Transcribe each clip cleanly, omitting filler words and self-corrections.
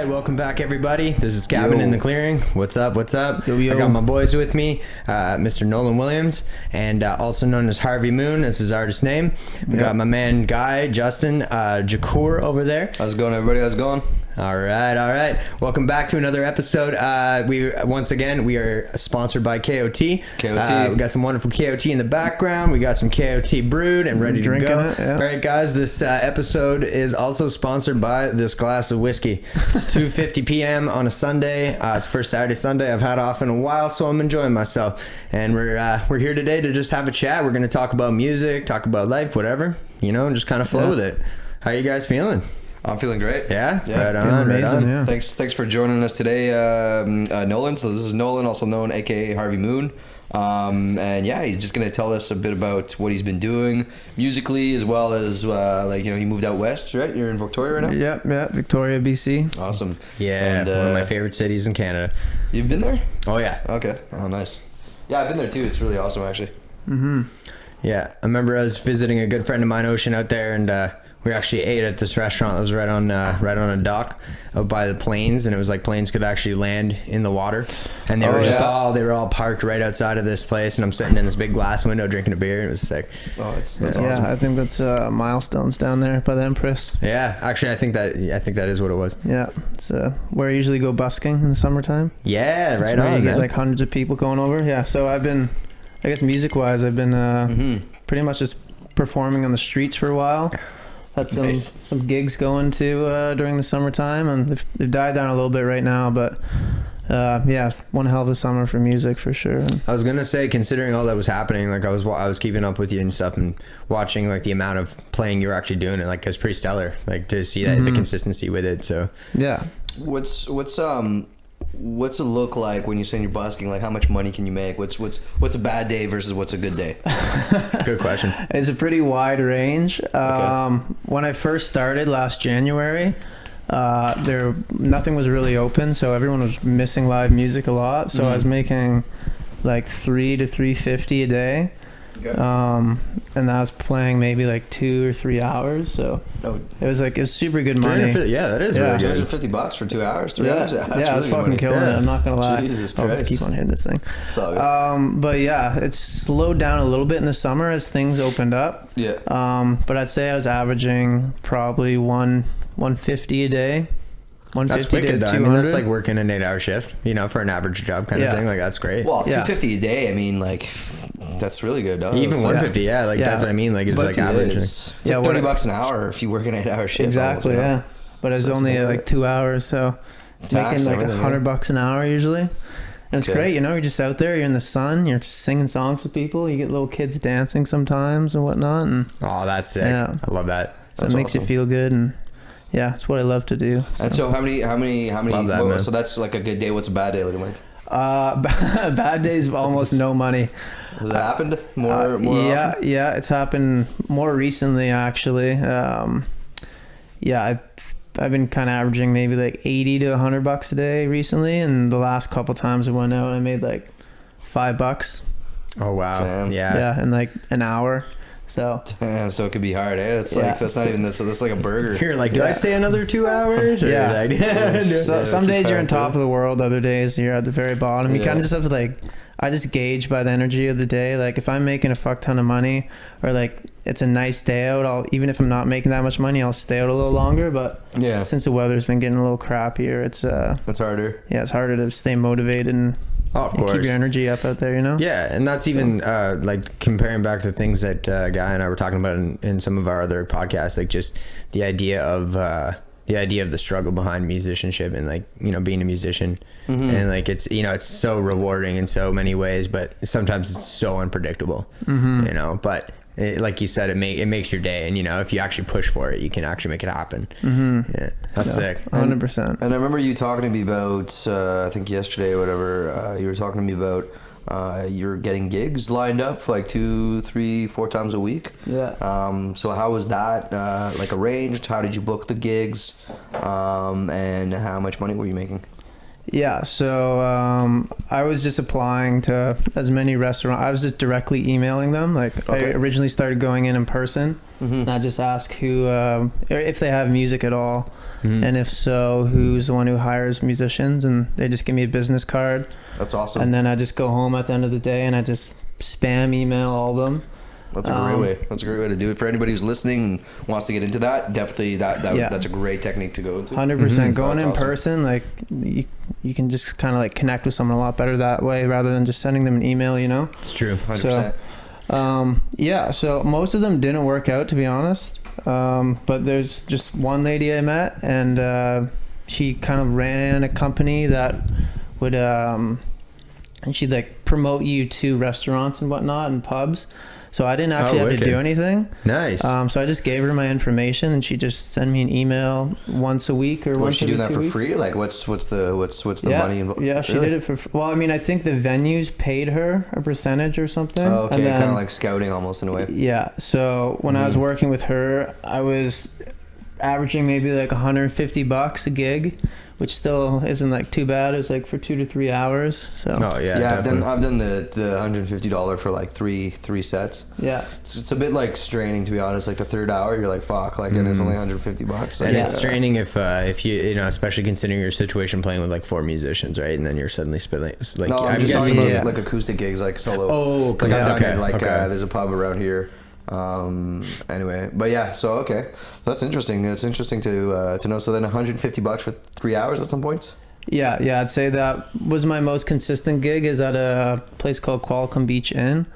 Welcome back, everybody. This is Cabin in the Clearing. What's up? What's up? Yo, yo. I got my boys with me, Mr. Nolan Williams, and also known as Harvey Moon. That's his artist name. We got my man Guy, Justin, Jacour over there. How's it going, everybody? How's it going? All right. Welcome back to another episode. We are sponsored by KOT. We got some wonderful KOT in the background. We got some KOT brewed and ready to go. It, yeah. All right, guys. This episode is also sponsored by this glass of whiskey. It's 2:50 p.m. on a Sunday. It's the first Saturday Sunday I've had off in a while, so I'm enjoying myself. And we're here today to just have a chat. We're going to talk about music, talk about life, whatever, and just kind of flow with it. How are you guys feeling? I'm feeling great. Yeah. Right on. Amazing. Yeah. Thanks for joining us today, Nolan. So this is Nolan, also known aka Harvey Moon. And yeah, he's just gonna tell us a bit about what he's been doing musically, as well as he moved out west, right? You're in Victoria right now. Yep, Victoria, BC. Awesome. Yeah, and, one of my favorite cities in Canada. You've been there? Oh yeah. Okay. Oh, nice. Yeah, I've been there too. It's really awesome, actually. Yeah, I remember I was visiting a good friend of mine, Ocean, out there, and we actually ate at this restaurant that was right on a dock out by the planes, and it was like planes could actually land in the water, and they were all parked right outside of this place, and I'm sitting in this big glass window drinking a beer, and it was sick. Oh, that's awesome. Yeah, I think that's Milestones down there by the Empress. Yeah, actually, I think that is what it was. Yeah, it's where I usually go busking in the summertime. Yeah, that's right on. You get man. like hundreds of people going over. Yeah, so I've been, I guess music-wise, I've been pretty much just performing on the streets for a while. Had some gigs going to during the summertime, and they've died down a little bit right now, but one hell of a summer for music for sure. I was gonna say, considering all that was happening, like I was keeping up with you and stuff, and watching like the amount of playing you were actually doing, it like it was pretty stellar. Like to see that the consistency with it. So yeah. What's it look like when you say you're busking? Like, how much money can you make? What's a bad day versus what's a good day? Good question. It's a pretty wide range. When I first started last January, nothing was really open, so everyone was missing live music a lot. So I was making like $300 to $350 a day. Okay. And I was playing maybe like 2 or 3 hours, so it was super good money. Yeah, that is really good. $250 for 2 hours, 3 hours. Yeah, I was fucking killing it. I'm not gonna lie. Jesus Christ. I'll keep on hitting this thing. It's all good. But yeah, it's slowed down a little bit in the summer as things opened up. Yeah. But I'd say I was averaging probably $150 a day. 150 that's wicked, to 200. I mean, that's like working an 8-hour shift, for an average job kind of thing. Like that's great. Well, $250 a day. I mean, like that's really good. Though. Even $150, that's what I mean. Like it's like average. It's like $30 an hour if you work an 8-hour shift. Exactly. Yeah. But it's only like 2 hours, so it's making like $100 an hour usually. And it's great, you're just out there, you're in the sun, you're singing songs to people, you get little kids dancing sometimes and whatnot. And oh, that's sick. Yeah. I love that. So it makes you feel good, and yeah, it's what I love to do. So. And so how many? Love that, so that's like a good day. What's a bad day looking like? Bad days, almost no money. Has it happened more often? Yeah, it's happened more recently actually. I've been kind of averaging maybe like $80 to $100 a day recently, and the last couple times I went out, I made like $5. Oh wow! Damn. Yeah, in like an hour. So damn, so it could be hard, eh? It's like that's not even that's like a burger. You're like, do I stay another 2 hours? Or so some days you're on top of the world, other days you're at the very bottom. You kind of just have to I just gauge by the energy of the day. Like if I'm making a fuck ton of money, or like it's a nice day out, even if I'm not making that much money, I'll stay out a little longer. But since the weather's been getting a little crappier, it's harder. Yeah, it's harder to stay motivated and of course. Keep your energy up out there, Yeah, and that's even like comparing back to things that Guy and I were talking about in some of our other podcasts, like just the idea of the struggle behind musicianship and like being a musician, and like it's it's so rewarding in so many ways, but sometimes it's so unpredictable, but. Like you said, it makes your day, and if you actually push for it, you can actually make it happen. Yeah, that's sick. 100%. And I remember you talking to me about I think yesterday or whatever, you were talking to me about you're getting gigs lined up for like 2, 3, 4 times a week. Yeah. So how was that like arranged? How did you book the gigs? And how much money were you making? Yeah, so I was just applying to as many restaurants. I was just directly emailing them. Like I originally started going in person, and I just ask who, if they have music at all, and if so, who's the one who hires musicians, and they just give me a business card. That's awesome. And then I just go home at the end of the day and I just spam email all of them. That's a great way. That's a great way to do it. For anybody who's listening and wants to get into that, definitely that's a great technique to go into. 100%. Going in awesome. person, like you can just kind of like connect with someone a lot better that way rather than just sending them an email, you know? It's true. 100%. So, yeah, so most of them didn't work out, to be honest. But there's just one lady I met, and she kind of ran a company that would, and she'd like promote you to restaurants and whatnot and pubs. So I didn't actually have to do anything. Nice. So I just gave her my information, and she just sent me an email once a week or once every 2 weeks. Was she doing that for free? Like, what's the money involved? Yeah, she did it for. Well, I mean, I think the venues paid her a percentage or something. Oh, okay, and then, kind of like scouting almost in a way. Yeah. So when I was working with her, I was averaging maybe like $150 a gig, which still isn't like too bad. It's like for 2 to 3 hours. So yeah, I've done the $150 for like three sets. Yeah, it's a bit like straining, to be honest. Like the third hour, you're like fuck, like and it's only $150. Like, and it's straining if you know, especially considering your situation playing with like 4 musicians, right? And then you're suddenly spilling like. No, I'm just talking about like acoustic gigs, like solo. Oh, like I've done it. Like there's a pub around here. Anyway, but yeah, so so that's interesting. It's interesting to know. So then $150 for 3 hours at some points. Yeah, I'd say that was my most consistent gig. Is at a place called Qualicum Beach Inn.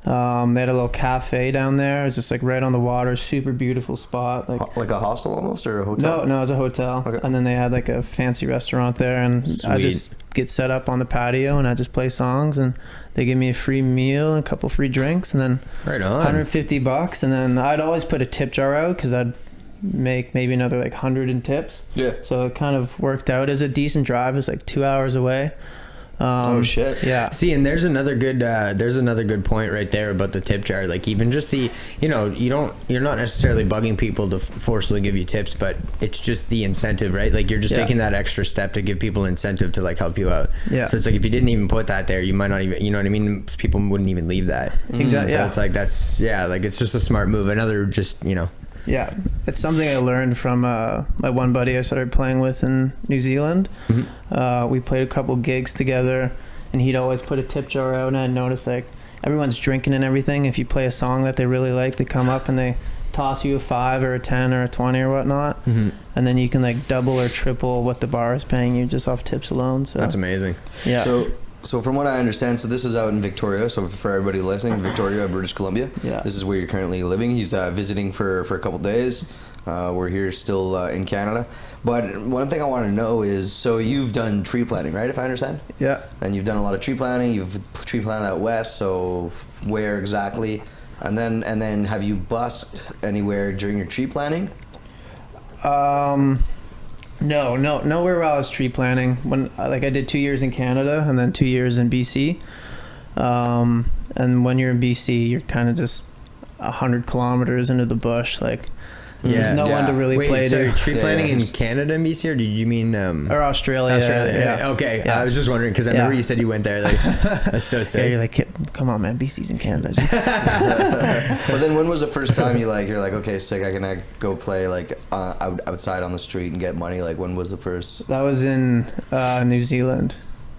They had a little cafe down there. It's just like right on the water, super beautiful spot. Like a hostel almost, or a hotel? No, it was a hotel. Okay. And then they had like a fancy restaurant there, and I just get set up on the patio and I just play songs, and they give me a free meal and a couple free drinks, and then right on $150, and then I'd always put a tip jar out because I'd make maybe another like 100 in tips. Yeah. So it kind of worked out as a decent drive. It's like 2 hours away. Oh shit. Yeah. See, and there's another good point right there about the tip jar. Like even just the, you know, you're not necessarily bugging people to forcibly give you tips, but it's just the incentive, right? Like you're just taking that extra step to give people incentive to like help you out. Yeah. So it's like if you didn't even put that there, you might not even, you know what I mean? People wouldn't even leave that. Exactly. So it's like like it's just a smart move. Another just, you know. Yeah, it's something I learned from my one buddy I started playing with in New Zealand. We played a couple gigs together, and he'd always put a tip jar out, and I noticed like everyone's drinking and everything. If you play a song that they really like, they come up and they toss you a 5 or a 10 or a 20 or whatnot, and then you can like double or triple what the bar is paying you just off tips alone. So that's amazing. Yeah. So from what I understand, so this is out in Victoria. So for everybody listening, Victoria, British Columbia. Yeah. This is where you're currently living. He's visiting for a couple days. We're here still in Canada. But one thing I want to know is, so you've done tree planting, right? If I understand. Yeah. And you've done a lot of tree planting. You've tree planted out west. So where exactly? And then have you busked anywhere during your tree planting? No, nowhere while I was tree planting. When I did 2 years in Canada and then 2 years in BC. And when you're in BC, you're kind of just 100 kilometers into the bush. Like there's no one to really play to. Tree planting in Canada and BC, or did you mean or Australia? Yeah. Okay, I was just wondering because I remember you said you went there. Like that's so sick. Yeah, you're like, come on, man, BC's in Canada. But then when was the first time you're like, okay, sick, I can go play like outside on the street and get money? Like when was the first? That was in New Zealand.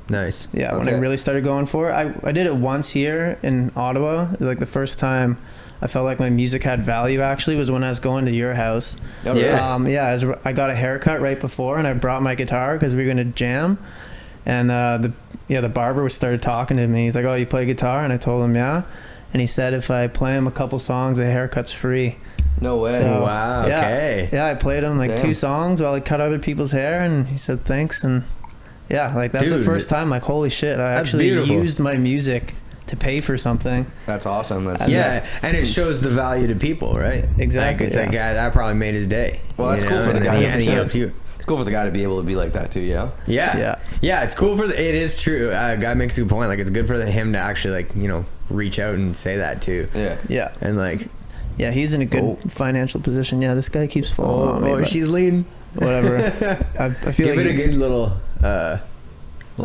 Nice. Yeah, when I really started going for it. I did it once here in Ottawa. Like the first time I felt like my music had value actually was when I was going to your house. Oh, yeah. I got a haircut right before, and I brought my guitar because we were gonna jam. And the barber started talking to me. He's like, "Oh, you play guitar?" And I told him, "Yeah." And he said if I play him a couple songs, the haircut's free. No way. So, wow. Okay. Yeah, I played him like 2 songs while I cut other people's hair, and he said thanks. And yeah, like that's the first time. Like, holy shit! I actually used my music to pay for something. That's awesome. And it shows the value to people, right? Exactly. Like, it's like that probably made his day. Well, that's cool for the guy. And he helped you. It's cool for the guy to be able to be like that too, you know? Yeah. It's cool it is true. Guy makes a good point. Like, it's good for him to actually, like, you know, reach out and say that too. Yeah. And like, yeah, he's in a good financial position. Yeah, this guy keeps falling on me. Oh, she's lean. Whatever. I feel Give like it a good little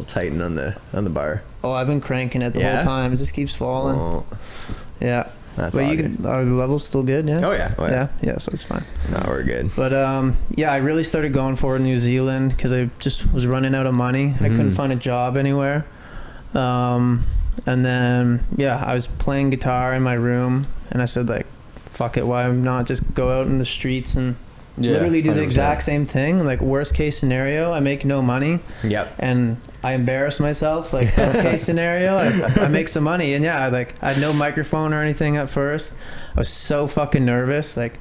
tighten on the bar. Oh, I've been cranking it the whole time. It just keeps falling. Oh, yeah. that's but all you good. can. Are the levels still good? Yeah. Oh yeah. Yeah. So it's fine. No, we're good. But yeah, I really started going for New Zealand because I just was running out of money. I couldn't find a job anywhere. And then I was playing guitar in my room, and I said, like, fuck it, why not just go out in the streets and literally do the 100%. exact same thing. Like, worst case scenario, I make no money. Yep. And I embarrass myself. Like, best case scenario, I make some money. And I had no microphone or anything at first. I was so fucking nervous. Like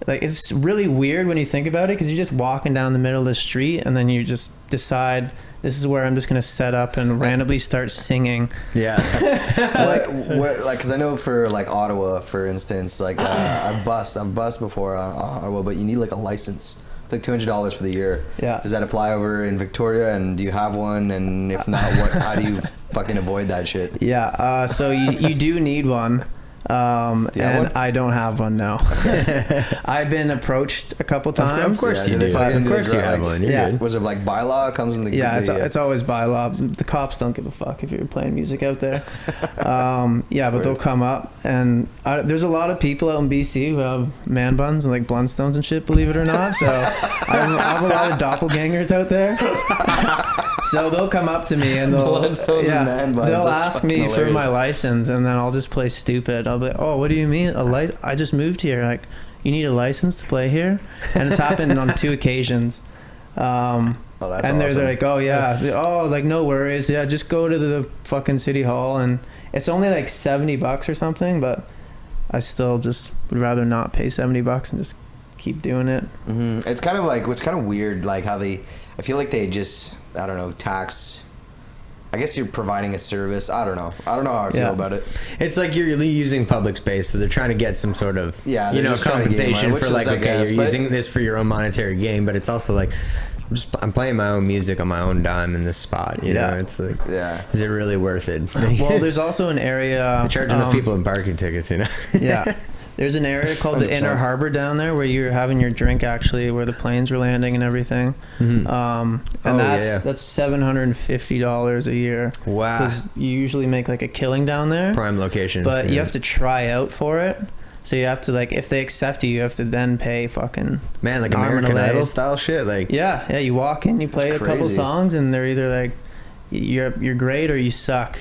it's really weird when you think about it, because you're just walking down the middle of the street and then you just decide, this is where I'm just going to set up and randomly start singing. Yeah. what like, because I know for like Ottawa, for instance, like I've bussed before on Ottawa, but you need like a license. It's like $200 for the year. Yeah. Does that apply over in Victoria, and do you have one? And if not, how do you fucking avoid that shit? Yeah. So you do need one. And one? I don't have one now. I've been approached a couple times. Of course you do. Of course you have one. You're good. Was it like bylaw comes in the it's always by law. The cops don't give a fuck if you're playing music out there. But they'll come up, and there's a lot of people out in BC who have man buns and like Blundstones and shit, believe it or not. So I have a lot of doppelgangers out there. So they'll come up to me and they'll ask me for my license, and then I'll just play stupid. I'll be like, oh, what do you mean? I just moved here. Like, you need a license to play here? And it's happened on 2 occasions. That's and they're awesome. like, oh yeah, like no worries. Yeah, just go to the fucking city hall, and it's only like $70 or something, but I still just would rather not pay $70 and just keep doing it. Mm-hmm. It's kind of like, what's kind of weird, like how I feel like they just, I don't know, tax. I guess you're providing a service. I don't know how I feel about it. It's like you're using public space, so they're trying to get some sort of just compensation money, for, like, okay, you're using this for your own monetary gain, but it's also like, I'm playing my own music on my own dime in this spot. You know, it's like, is it really worth it? Well, there's also an area they're charging the people in parking tickets. You know. Yeah. There's an area called the Inner Harbor down there where you're having your drink, actually, where the planes were landing and everything. And that's $750 a year. Wow. Because you usually make like a killing down there. Prime location. But you have to try out for it. So you have to, like, if they accept you have to then pay fucking like American Idol style shit. Like, yeah, you walk in, you play a couple songs, and they're either like, you're great or you suck.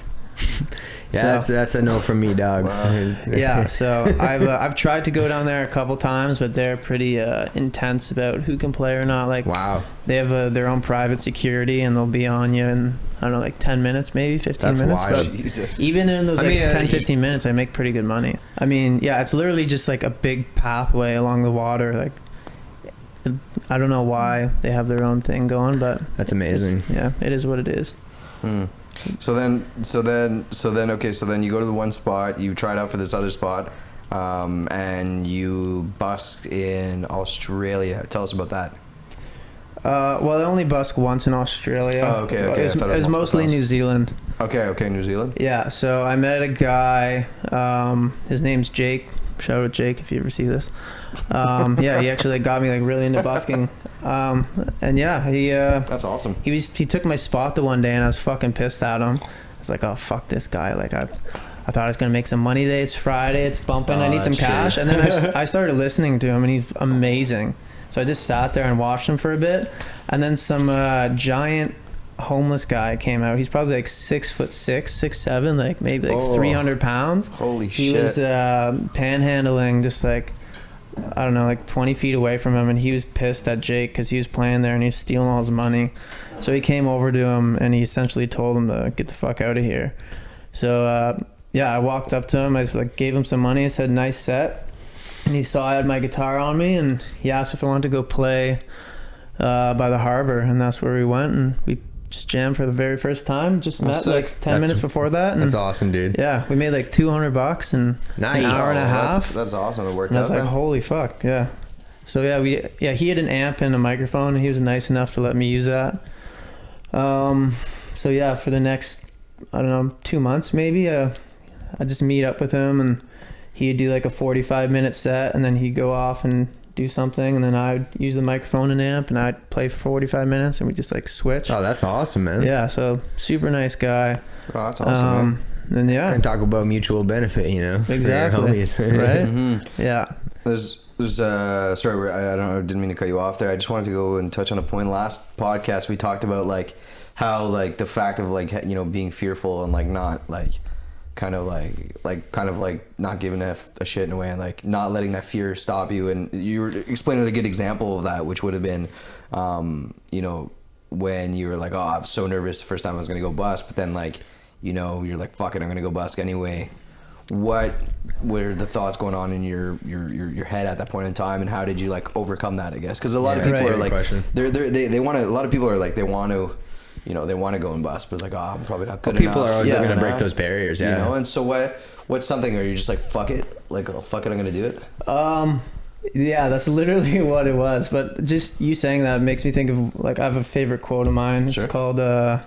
Yeah, so, that's a no from me, dog. Wow. Yeah, so I've tried to go down there a couple times, but they're pretty intense about who can play or not. Like, wow, they have their own private security, and they'll be on you in, I don't know, like 10 minutes, maybe 15 that's minutes. Wild. But Jesus. even in those 10, 15 minutes, I make pretty good money. I mean, yeah, it's literally just like a big pathway along the water. Like, I don't know why they have their own thing going, but that's amazing. Yeah, it is what it is. So then you go to the one spot, you try it out for this other spot, and you busk in Australia. Tell us about that. Well, I only busk once in Australia. Oh, okay. It was mostly New Zealand. Okay, New Zealand. Yeah, so I met a guy, his name's Jake. Shout out Jake if you ever see this. Yeah, he actually got me like really into busking. And yeah, he that's awesome. He took my spot the one day, and I was fucking pissed at him. I was like, oh fuck this guy. Like, I thought I was gonna make some money today. It's Friday, it's bumping, I need some cash. And then I started listening to him, and he's amazing. So I just sat there and watched him for a bit, and then some giant homeless guy came out. He's probably like 6'6", 6'7", like maybe like 300 pounds. Holy shit. He was panhandling just like, I don't know, like 20 feet away from him, and he was pissed at Jake because he was playing there and he was stealing all his money. So he came over to him and he essentially told him to get the fuck out of here. So yeah, I walked up to him, I like gave him some money, I said nice set, and he saw I had my guitar on me, and he asked if I wanted to go play by the harbor, and that's where we went, and we just jammed for the very first time. Just met like 10 minutes before that. And that's awesome, dude. Yeah, we made like $200 in an hour and a half. That's awesome. It worked and I out. was like, holy fuck, yeah. So he had an amp and a microphone, and he was nice enough to let me use that. So yeah, for the next, I don't know, 2 months maybe, I just meet up with him, and he'd do like a 45-minute set, and then he'd go off and do something, and then I'd use the microphone and amp, and I'd play for 45 minutes, and we just like switch. Oh, that's awesome, man. Yeah, so super nice guy. Oh, that's awesome. And yeah, And talk about mutual benefit, you know. exactly. Right? Mm-hmm. Yeah. There's sorry, I don't know, didn't mean to cut you off there. I just wanted to go and touch on a point. Last podcast we talked about like how like the fact of like, you know, being fearful and like not like kind of not giving a shit in a way, and like not letting that fear stop you. And you were explaining a good example of that, which would have been you know, when you were like, oh, I was so nervous the first time I was gonna go bust, but then like, you know, you're like, fuck it, I'm gonna go busk anyway. What were the thoughts going on in your head at that point in time, and how did you like overcome that, I guess? Because a lot of people are like, they want to, a lot of people are like, they want to, you know, they want to go and bust, but like, oh, I'm probably not good enough. People are always looking to break those barriers, you know. And so what's something, are you just like, fuck it, like, oh, fuck it, I'm gonna do it? Yeah, that's literally what it was. But just you saying that makes me think of, like, I have a favorite quote of mine. It's called or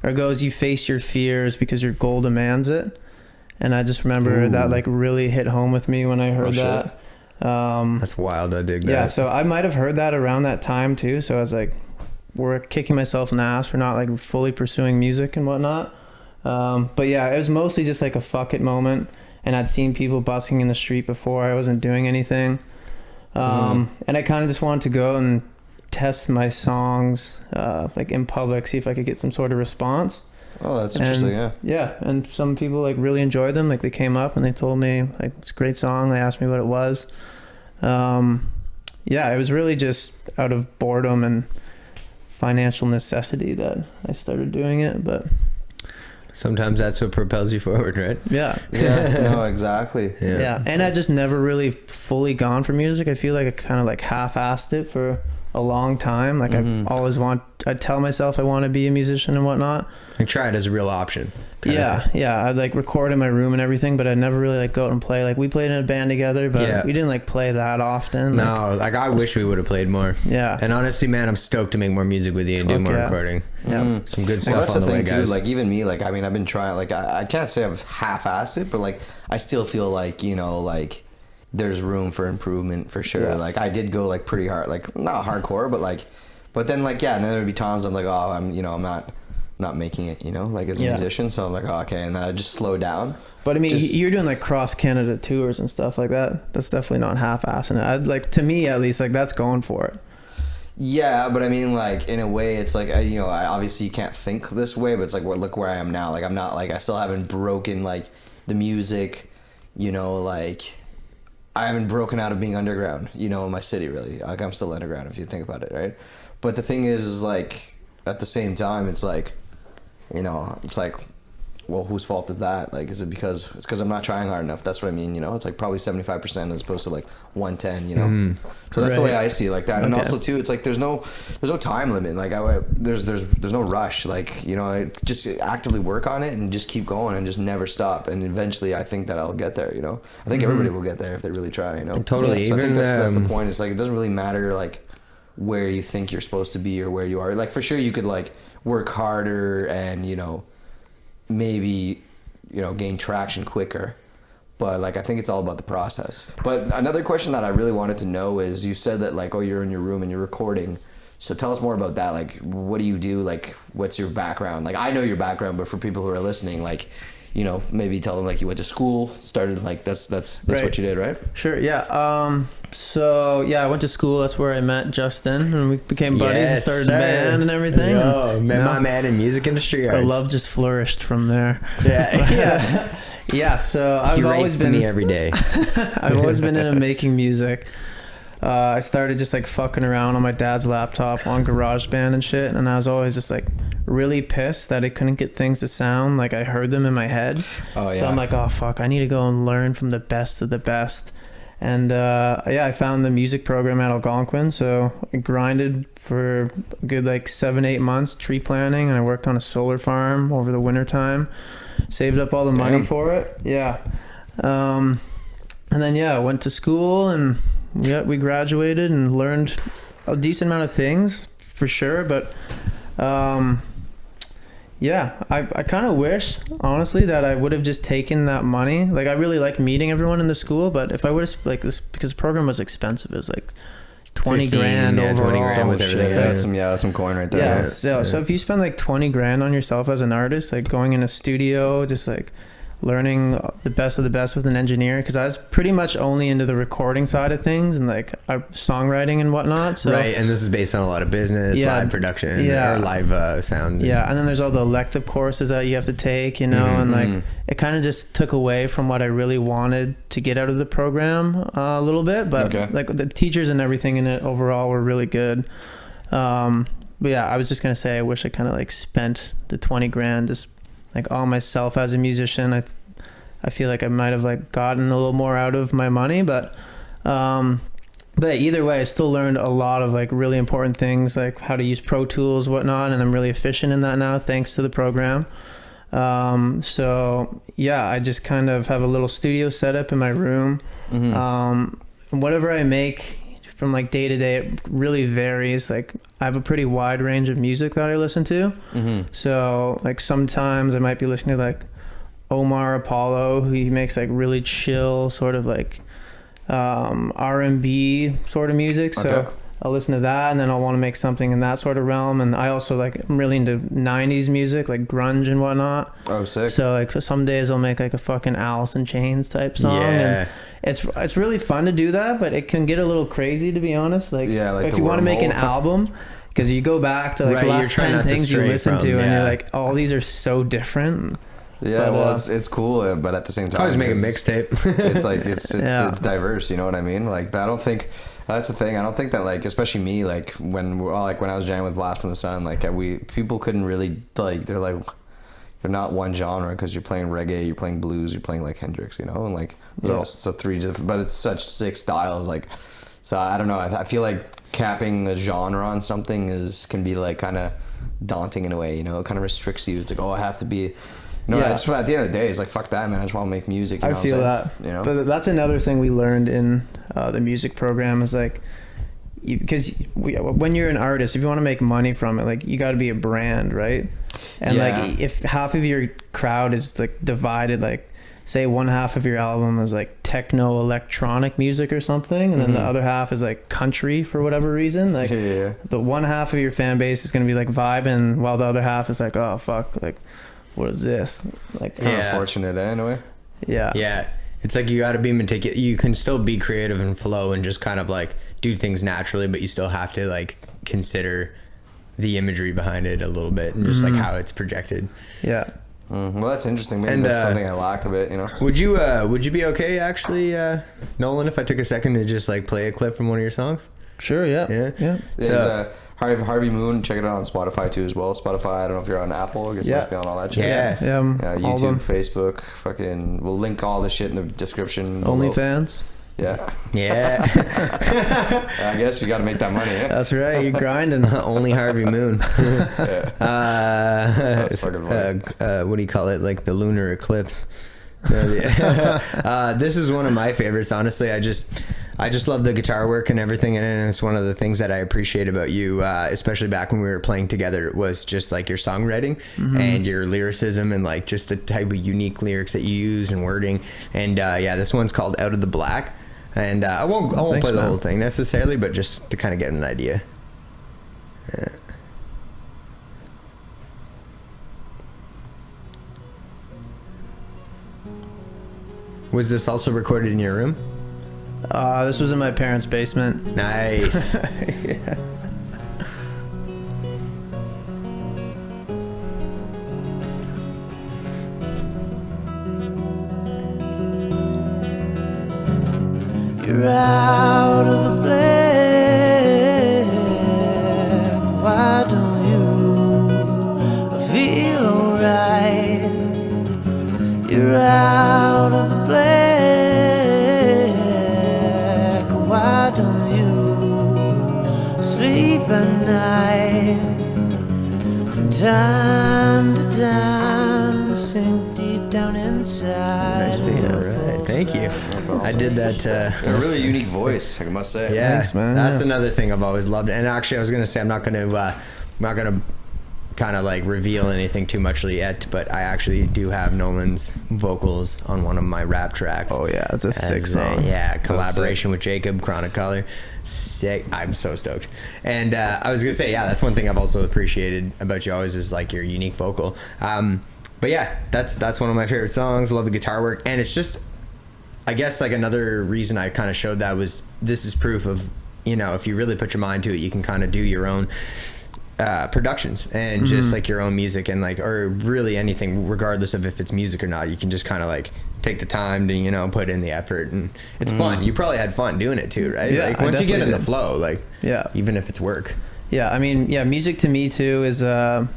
it goes, "You face your fears because your goal demands it." And I just remember that like really hit home with me when I heard that. That's wild. I dig that. Yeah, so I might have heard that around that time too. So I was like, we're kicking myself in the ass for not like fully pursuing music and whatnot. But yeah, it was mostly just like a fuck it moment. And I'd seen people busking in the street before. I wasn't doing anything. And I kind of just wanted to go and test my songs like in public, see if I could get some sort of response. Oh, that's interesting. Yeah, and some people like really enjoyed them. Like they came up and they told me like it's a great song. They asked me what it was. Yeah, it was really just out of boredom and financial necessity that I started doing it. But sometimes that's what propels you forward, right? Yeah. No, exactly. Yeah, and I just never really fully gone for music. I feel like I kind of like half-assed it for a long time. Like I'd tell myself I want to be a musician and whatnot. And try it as a real option. Yeah. I'd like record in my room and everything, but I'd never really like go out and play. Like we played in a band together, but we didn't like play that often. No, like I wish we would have played more. Yeah. And honestly, man, I'm stoked to make more music with you and do more recording. Yeah. Some good stuff that's on the the way, thing guys. too. Like even me, like I mean, I've been trying. Like I can't say I've half-assed it, but like I still feel like, you know, like there's room for improvement for sure. Yeah. Like I did go like pretty hard, like not hardcore, but then like and then there'd be times I'm like, oh, I'm not making it, you know, like as a musician. So I'm like, oh, okay, and then I just slow down. But I mean, you're doing like cross Canada tours and stuff like that. That's definitely not half-assing it. I'd like, to me at least, like that's going for it. Yeah, but I mean, like in a way, it's like you know, I obviously you can't think this way, but it's like, well, look where I am now. Like I'm not like I still haven't broken like the music, you know, like I haven't broken out of being underground, you know, in my city really. Like I'm still underground if you think about it, right? But the thing is like at the same time, it's like, you know, it's like, well, whose fault is that? Like, is it because it's because I'm not trying hard enough? That's what I mean, you know. It's like probably 75% as opposed to like 110, you know. So that's the way I see it, like that. And also too, it's like there's no time limit. Like there's no rush. Like, you know, I just actively work on it and just keep going and just never stop. And eventually, I think that I'll get there. You know, I think everybody will get there if they really try. You know, totally. So I think that's the point. It's like it doesn't really matter like where you think you're supposed to be or where you are. Like for sure, you could like work harder and, you know, maybe, you know, gain traction quicker, but like I think it's all about the process. But another question that I really wanted to know is, you said that like, oh, you're in your room and you're recording, so tell us more about that. Like what do you do? Like what's your background? Like I know your background, but for people who are listening, like, you know, maybe tell them like you went to school, started like that's what you did, right? Sure. Yeah. So yeah, I went to school. That's where I met Justin, and we became buddies and started a band and everything. Yo, met my man in music industry. Our love just flourished from there. Yeah. Yeah. So I've always been me every day. I've always been into making music. I started just like fucking around on my dad's laptop on GarageBand and shit, and I was always just like really pissed that I couldn't get things to sound like I heard them in my head. Oh yeah. So I'm like, oh fuck, I need to go and learn from the best of the best. And I found the music program at Algonquin, so I grinded for a good like 7-8 months tree planting, and I worked on a solar farm over the winter time, saved up all the money for it. Yeah. And then I went to school and Yeah, we graduated and learned a decent amount of things for sure, but yeah, I kind of wish, honestly, that I would have just taken that money. Like, I really like meeting everyone in the school, but if I would have, like, this, because the program was expensive, it was like 20 grand overall. 20 grand with everything. That's some coin right there. Yeah. So if you spend like 20 grand on yourself as an artist, like going in a studio, just like learning the best of the best with an engineer, because I was pretty much only into the recording side of things and like songwriting and whatnot. So, right, and this is based on a lot of business, live production, or live sound. Yeah, and then there's all the elective courses that you have to take, you know, and like it kind of just took away from what I really wanted to get out of the program a little bit. But like the teachers and everything in it overall were really good. But yeah, I was just gonna say I wish I kind of like spent the 20 grand just like all myself as a musician. I feel like I might have like gotten a little more out of my money, but either way, I still learned a lot of like really important things, like how to use Pro Tools, whatnot, and I'm really efficient in that now thanks to the program. So yeah, I just kind of have a little studio set up in my room. Whatever I make from like day to day, it really varies. Like I have a pretty wide range of music that I listen to. So like sometimes I might be listening to like Omar Apollo, who he makes like really chill sort of like R&B sort of music. So I'll listen to that, and then I'll want to make something in that sort of realm. And I also like, I'm really into 90s music, like grunge and whatnot. Oh, sick. So like some days I'll make like a fucking Alice in Chains type song. And it's really fun to do that, but it can get a little crazy, to be honest. Like, if you want to make an album, because you go back to like the last 10 things you listen to, and you're like, all these are so different. Yeah, but, well, it's cool, but at the same time, I always make a mixtape. It's like it's diverse, you know what I mean? Like, I don't think that's the thing. I don't think that, like, especially me, like when I was jamming with Blast from the Sun, like people couldn't really, like, they're like, you're not one genre because you're playing reggae, you're playing blues, you're playing like Hendrix, you know, and like they're also three different, but it's such sick styles, like. So I don't know. I feel like capping the genre on something can be like kind of daunting in a way, you know. It kind of restricts you. It's like, oh, I have to be. No, just at the end of the day, it's like, fuck that, man. I just want to make music. You know I feel that. You know? But that's another thing we learned in the music program is like, because when you're an artist, if you want to make money from it, like you got to be a brand, right? And like if half of your crowd is like divided, like say one half of your album is like techno electronic music or something, and then the other half is like country for whatever reason, like the one half of your fan base is going to be like vibing, while the other half is like, oh fuck, like what is this? Like, it's kind of unfortunate, in a way. Yeah. It's like you got to be meticulous. You can still be creative and flow and just kind of like do things naturally, but you still have to like consider the imagery behind it a little bit and just like how it's projected. Yeah. Well, that's interesting. Maybe that's something I lacked a bit, you know. Would you be okay actually, Nolan, if I took a second to just like play a clip from one of your songs? Sure. Yeah. So, Harvey Moon. Check it out on Spotify too as well. Spotify. I don't know if you're on Apple. I guess you must be on all that shit. Yeah. YouTube, Facebook. Fucking. We'll link all this shit in the description. OnlyFans. Yeah. Yeah. I guess you got to make that money. Yeah? That's right. You're grinding. Only Harvey Moon. That's fucking funny. What do you call it? Like the lunar eclipse. This is one of my favorites, honestly. I just love the guitar work and everything in it, and it's one of the things that I appreciate about you, especially back when we were playing together, was just like your songwriting and your lyricism and like just the type of unique lyrics that you use and wording. And this one's called Out of the Black, and I won't play the whole thing necessarily, but just to kind of get an idea. Was this also recorded in your room? This was in my parents' basement. Nice. Yeah. You're out of the black. Why don't you feel alright? You're out of the black. Why don't you sleep at night? From time to time, sink deep down inside. Nice beat, alright. Thank Thank you. That's awesome. I did that. A really unique voice, I must say. Yeah, Thanks, man. That's Yeah. another thing I've always loved. And actually, I was gonna say I'm not gonna kind of like reveal anything too much yet, but I actually do have Nolan's vocals on one of my rap tracks. Oh yeah, it's a sick As song. yeah, collaboration with Jacob, Chronic Color. Sick. I'm so stoked. And I was gonna say, yeah, that's one thing I've also appreciated about you always is like your unique vocal. But yeah, that's one of my favorite songs. Love the guitar work, and it's just, I guess like another reason I kind of showed that was this is proof of, you know, if you really put your mind to it, you can kind of do your own productions and just like your own music and like, or really anything, regardless of if it's music or not. You can just kind of like take the time to, you know, put in the effort, and it's fun. You probably had fun doing it too, right? Yeah, Like I once you get in definitely the did. flow, like Yeah. even if it's work. Yeah, I mean, yeah, music to me too is, I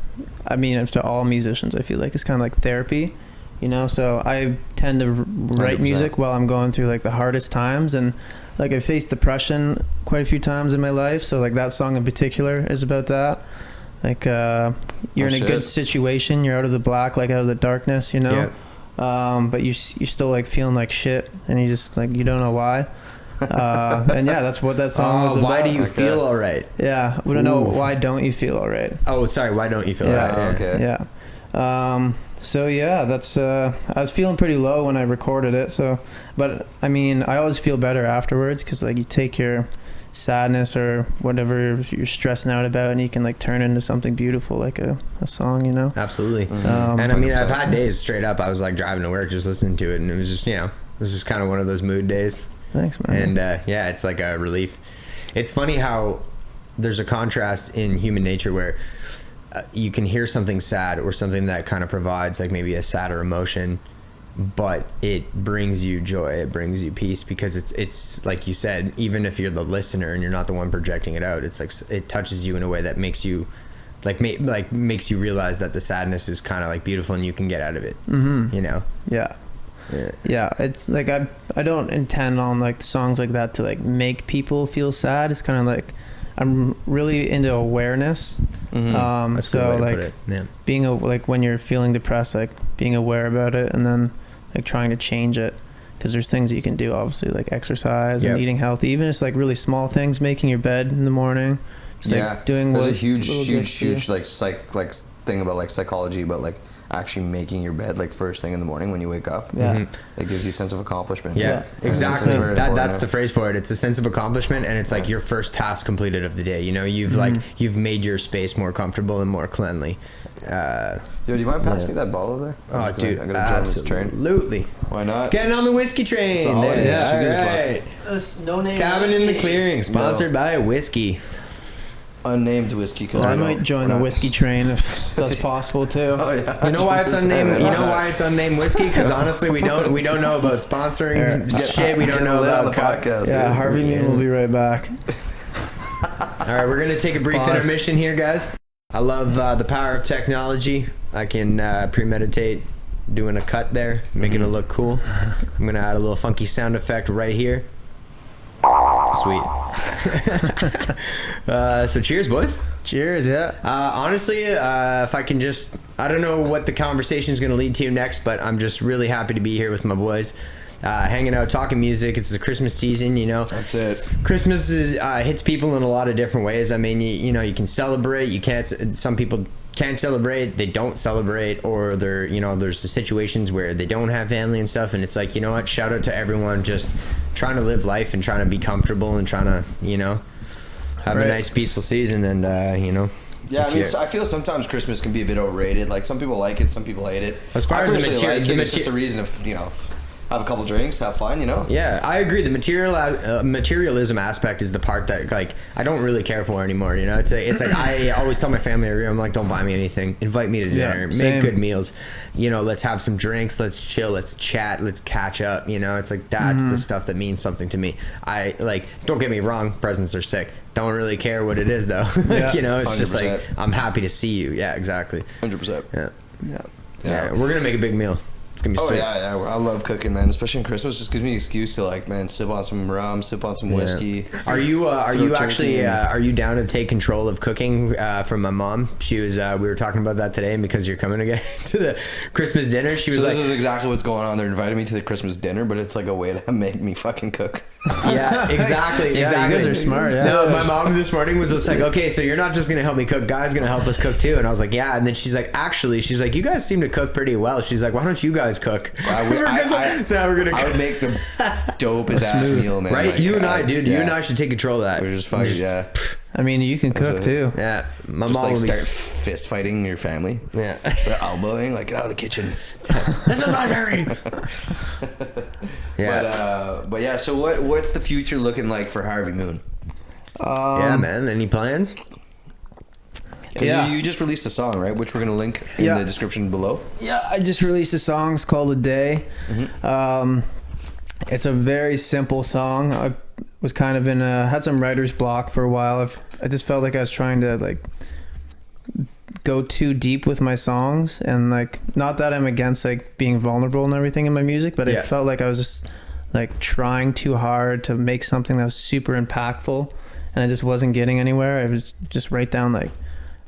mean, to all musicians, I feel like it's kind of like therapy, you know. So I tend to write 100%. music while I'm going through like the hardest times, and like I faced depression quite a few times in my life. So like that song in particular is about that. Like you're in a good situation, you're out of the black, like out of the darkness, you know. But you're still like feeling like shit, and you just like you don't know why. And yeah, that's what that song was about. Why do you Okay. feel all right? Yeah, we don't know Ooh. why don't you feel all right? Oh, sorry. Why don't you feel Yeah. all right? Okay. Yeah. So yeah, that's I was feeling pretty low when I recorded it. So, but I mean, I always feel better afterwards because like you take your sadness or whatever you're stressing out about, and you can like turn into something beautiful, like a song, you know. Absolutely. Mm-hmm. And I mean, I've 100%. had days straight up. I was like driving to work, just listening to it, and it was just, you know, it was just kind of one of those mood days. Thanks, man. And yeah, it's like a relief. It's funny how there's a contrast in human nature where you can hear something sad or something that kind of provides like maybe a sadder emotion, but it brings you joy, it brings you peace, because it's like you said, even if you're the listener and you're not the one projecting it out, it's like it touches you in a way that makes you like makes you realize that the sadness is kind of like beautiful and you can get out of it. You know. Yeah, it's like I don't intend on like songs like that to like make people feel sad. It's kind of like I'm really into awareness. That's a good way So to like put it. Yeah. being like when you're feeling depressed, like being aware about it, and then like trying to change it, because there's things that you can do, obviously, like exercise and Yep. eating healthy. Even it's like really small things, making your bed in the morning, just like doing there's what a huge little good for you. like thing about like psychology about like actually making your bed like first thing in the morning when you wake up. Yeah. It gives you a sense of accomplishment. Yeah, Yeah. exactly. That's very important, That's yeah. the phrase for it. It's a sense of accomplishment, and it's like your first task completed of the day. You know, you've made your space more comfortable and more cleanly. Yo, do you mind passing me that bottle over there? Oh, dude, I'm gonna join this train. absolutely. Why not? Getting on the whiskey train. It's the holidays. There. Who gives a All fuck? right. No name. Cabin in the Clearing, sponsored by whiskey. Unnamed whiskey. Cause I might join the whiskey train if that's possible too. Oh yeah. You know why it's 100%. unnamed? You know why it's unnamed whiskey? Because honestly, we don't know about sponsoring shit. We don't know Get on about the podcast. Yeah, dude. Harvey Moon will be right back. All right, we're gonna take a brief Pause. intermission here, guys. I love the power of technology. I can premeditate doing a cut there, making it look cool. I'm gonna add a little funky sound effect right here. Sweet. So cheers, boys. Cheers. Yeah. Honestly, if I can just, I don't know what the conversation is going to lead to next, but I'm just really happy to be here with my boys, hanging out, talking music. It's the Christmas season, you know. That's it. Christmas hits people in a lot of different ways. I mean, you know, you can celebrate. You can't. Some people can't celebrate. They don't celebrate, or they're, you know, there's the situations where they don't have family and stuff. And it's like, you know what? Shout out to everyone just trying to live life and trying to be comfortable and trying to, you know, have a nice peaceful season. And you know. Yeah, I mean, I feel sometimes Christmas can be a bit overrated. Like some people like it, some people hate it. As far I as the personally material, like it, it's just a reason of, you know, have a couple drinks, have fun, you know. Yeah, I agree. The materialism aspect is the part that like I don't really care for anymore. You know, it's like I always tell my family every year, I'm like, don't buy me anything. Invite me to dinner. same. Make good meals. You know, let's have some drinks. Let's chill. Let's chat. Let's catch up. You know, it's like that's the stuff that means something to me. I like. Don't get me wrong. Presents are sick. Don't really care what it is though. Yeah. You know, it's just 100%. like I'm happy to see you. Yeah, exactly. 100%. Yeah. Yeah. Yeah, we're gonna make a big meal. It's gonna be Oh sweet. yeah, I love cooking, man. Especially in Christmas, just gives me an excuse to like, man, sip on some rum, sip on some whiskey. Are you actually turkey are you down to take control of cooking from my mom? She was we were talking about that today, and because you're coming again to the Christmas dinner, she was So like, this is exactly what's going on. They're inviting me to the Christmas dinner, but it's like a way to make me fucking cook. yeah, exactly. Yeah, exactly. you guys are smart. Yeah. No, my mom this morning was just like, okay, so you're not just gonna help me cook, Guy's gonna help us cook too. And I was like, yeah. And then she's like, actually, she's like, you guys seem to cook pretty well. She's like, why don't you guys cook? I would make the dopest ass meal, man. Right? Like, you and I, dude. yeah. You and I should take control of that. We're just fucking, yeah. I mean, you can cook too. Yeah. My Just mom like will be. start fist fighting your family. Yeah. Start elbowing, like, get out of the kitchen. This is my dairy. Yeah. But yeah, so what's the future looking like for Harvey Moon? Yeah, man. Any plans? 'Cause Yeah. you just released a song, right? Which we're going to link in Yeah. the description below. Yeah, I just released a song. It's called A Day. It's a very simple song. I was kind of had some writer's block for a while. I just felt like I was trying to like go too deep with my songs, and like, not that I'm against like being vulnerable and everything in my music, but Yeah. I felt like I was just like trying too hard to make something that was super impactful, and I just wasn't getting anywhere. I was just write down like,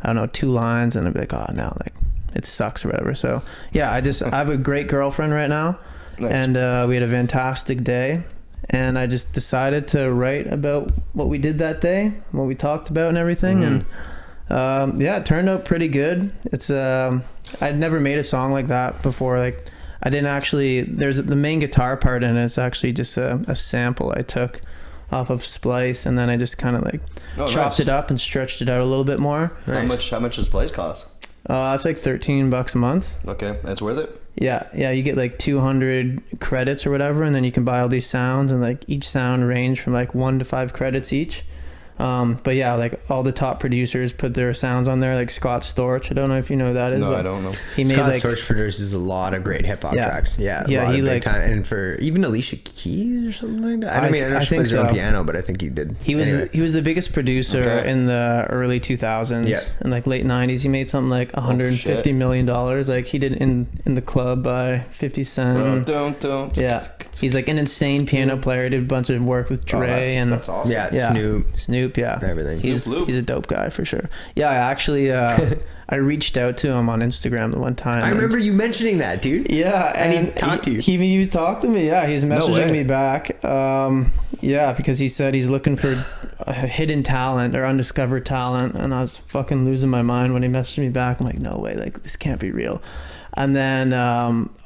I don't know, 2 lines, and I'd be like, oh no, like it sucks or whatever. So yeah, I have a great girlfriend right now. Nice. And we had a fantastic day, and I just decided to write about what we did that day, what we talked about and everything. And yeah, it turned out pretty good. It's I'd never made a song like that before. Like, I didn't actually, there's the main guitar part in it. It's actually just a sample I took off of Splice, and then I just kind of like chopped it up and stretched it out a little bit more. Nice. How much does Splice cost? It's like $13 a month. Okay, that's worth it. Yeah, you get like 200 credits or whatever, and then you can buy all these sounds, and like each sound range from like 1 to 5 credits each. But yeah, like all the top producers put their sounds on there, like Scott Storch. I don't know if you know who that is. No, but I don't know. He made Scott like Storch produces a lot of great hip hop tracks. Yeah, he like time, and for even Alicia Keys or something like that. I know she plays her own piano, but I think he did. He was the biggest producer in the early 2000s. Yeah. And like late 90s, he made something like $150 million. Like he did in the Club by 50 Cent. Yeah, he's like an insane piano player. Did a bunch of work with Dre and that's awesome. Yeah, Snoop, yeah, everything. He's a dope guy for sure. Yeah, I actually I reached out to him on Instagram the one time. I remember you mentioning that, dude. Yeah, and he talked to you. He talked to me. Yeah, he's messaging way. me back. Yeah, because he said he's looking for a hidden talent or undiscovered talent, and I was fucking losing my mind when he messaged me back. I'm like, no way, like this can't be real. And then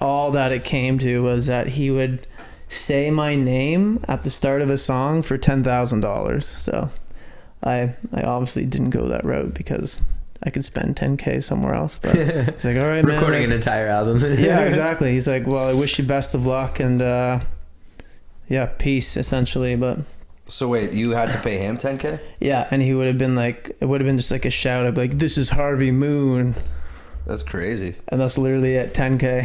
all that it came to was that he would say my name at the start of a song for $10,000. So I obviously didn't go that route because I could spend $10K somewhere else. But he's like, all right, man. Recording an entire album. Yeah, exactly. He's like, well, I wish you best of luck, and yeah, peace, essentially. But So wait, you had to pay him $10K? yeah, and he would have been like, it would have been just like a shout out, like, this is Harvey Moon. That's crazy. And that's literally at 10K.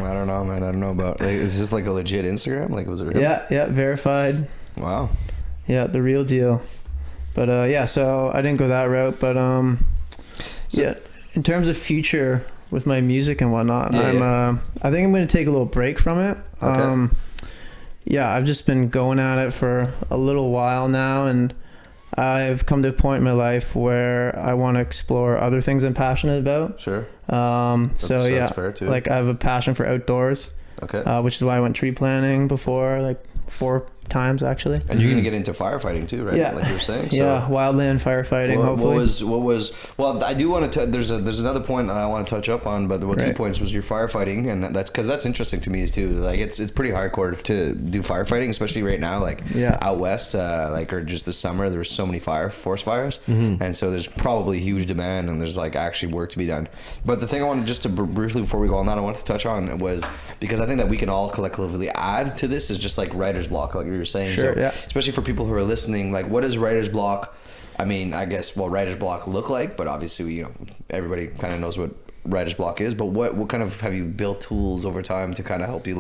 I don't know, man. I don't know about. Like, is this like a legit Instagram? Like, was it him? Yeah, verified. Wow. Yeah, the real deal. But yeah, so I didn't go that route. But yeah, in terms of future with my music and whatnot, I think I'm going to take a little break from it. Okay. Yeah, I've just been going at it for a little while now, and I've come to a point in my life where I want to explore other things I'm passionate about. Sure. So yeah, that's fair too. like I have a passion for outdoors, Okay. which is why I went tree planting before, like 4 times actually. And you're gonna get into firefighting too, right? Yeah. Like you were saying. So Yeah, wildland firefighting. Hopefully. What was? Well, I do want to. There's another point I want to touch up on, but what 2 points was your firefighting, and that's because that's interesting to me too. Like it's pretty hardcore to do firefighting, especially right now. Like out west, like or just this summer, there was so many forest fires, and so there's probably huge demand, and there's like actually work to be done. But the thing I wanted just to briefly before we go on that, I wanted to touch on was because I think that we can all collectively add to this is just like writer's block, like you were saying. Sure, so, yeah. especially for people who are listening, like what does writer's block? I mean, I guess writer's block look like, but obviously everybody kind of knows what writer's block is. But what kind of have you built tools over time to kind of help you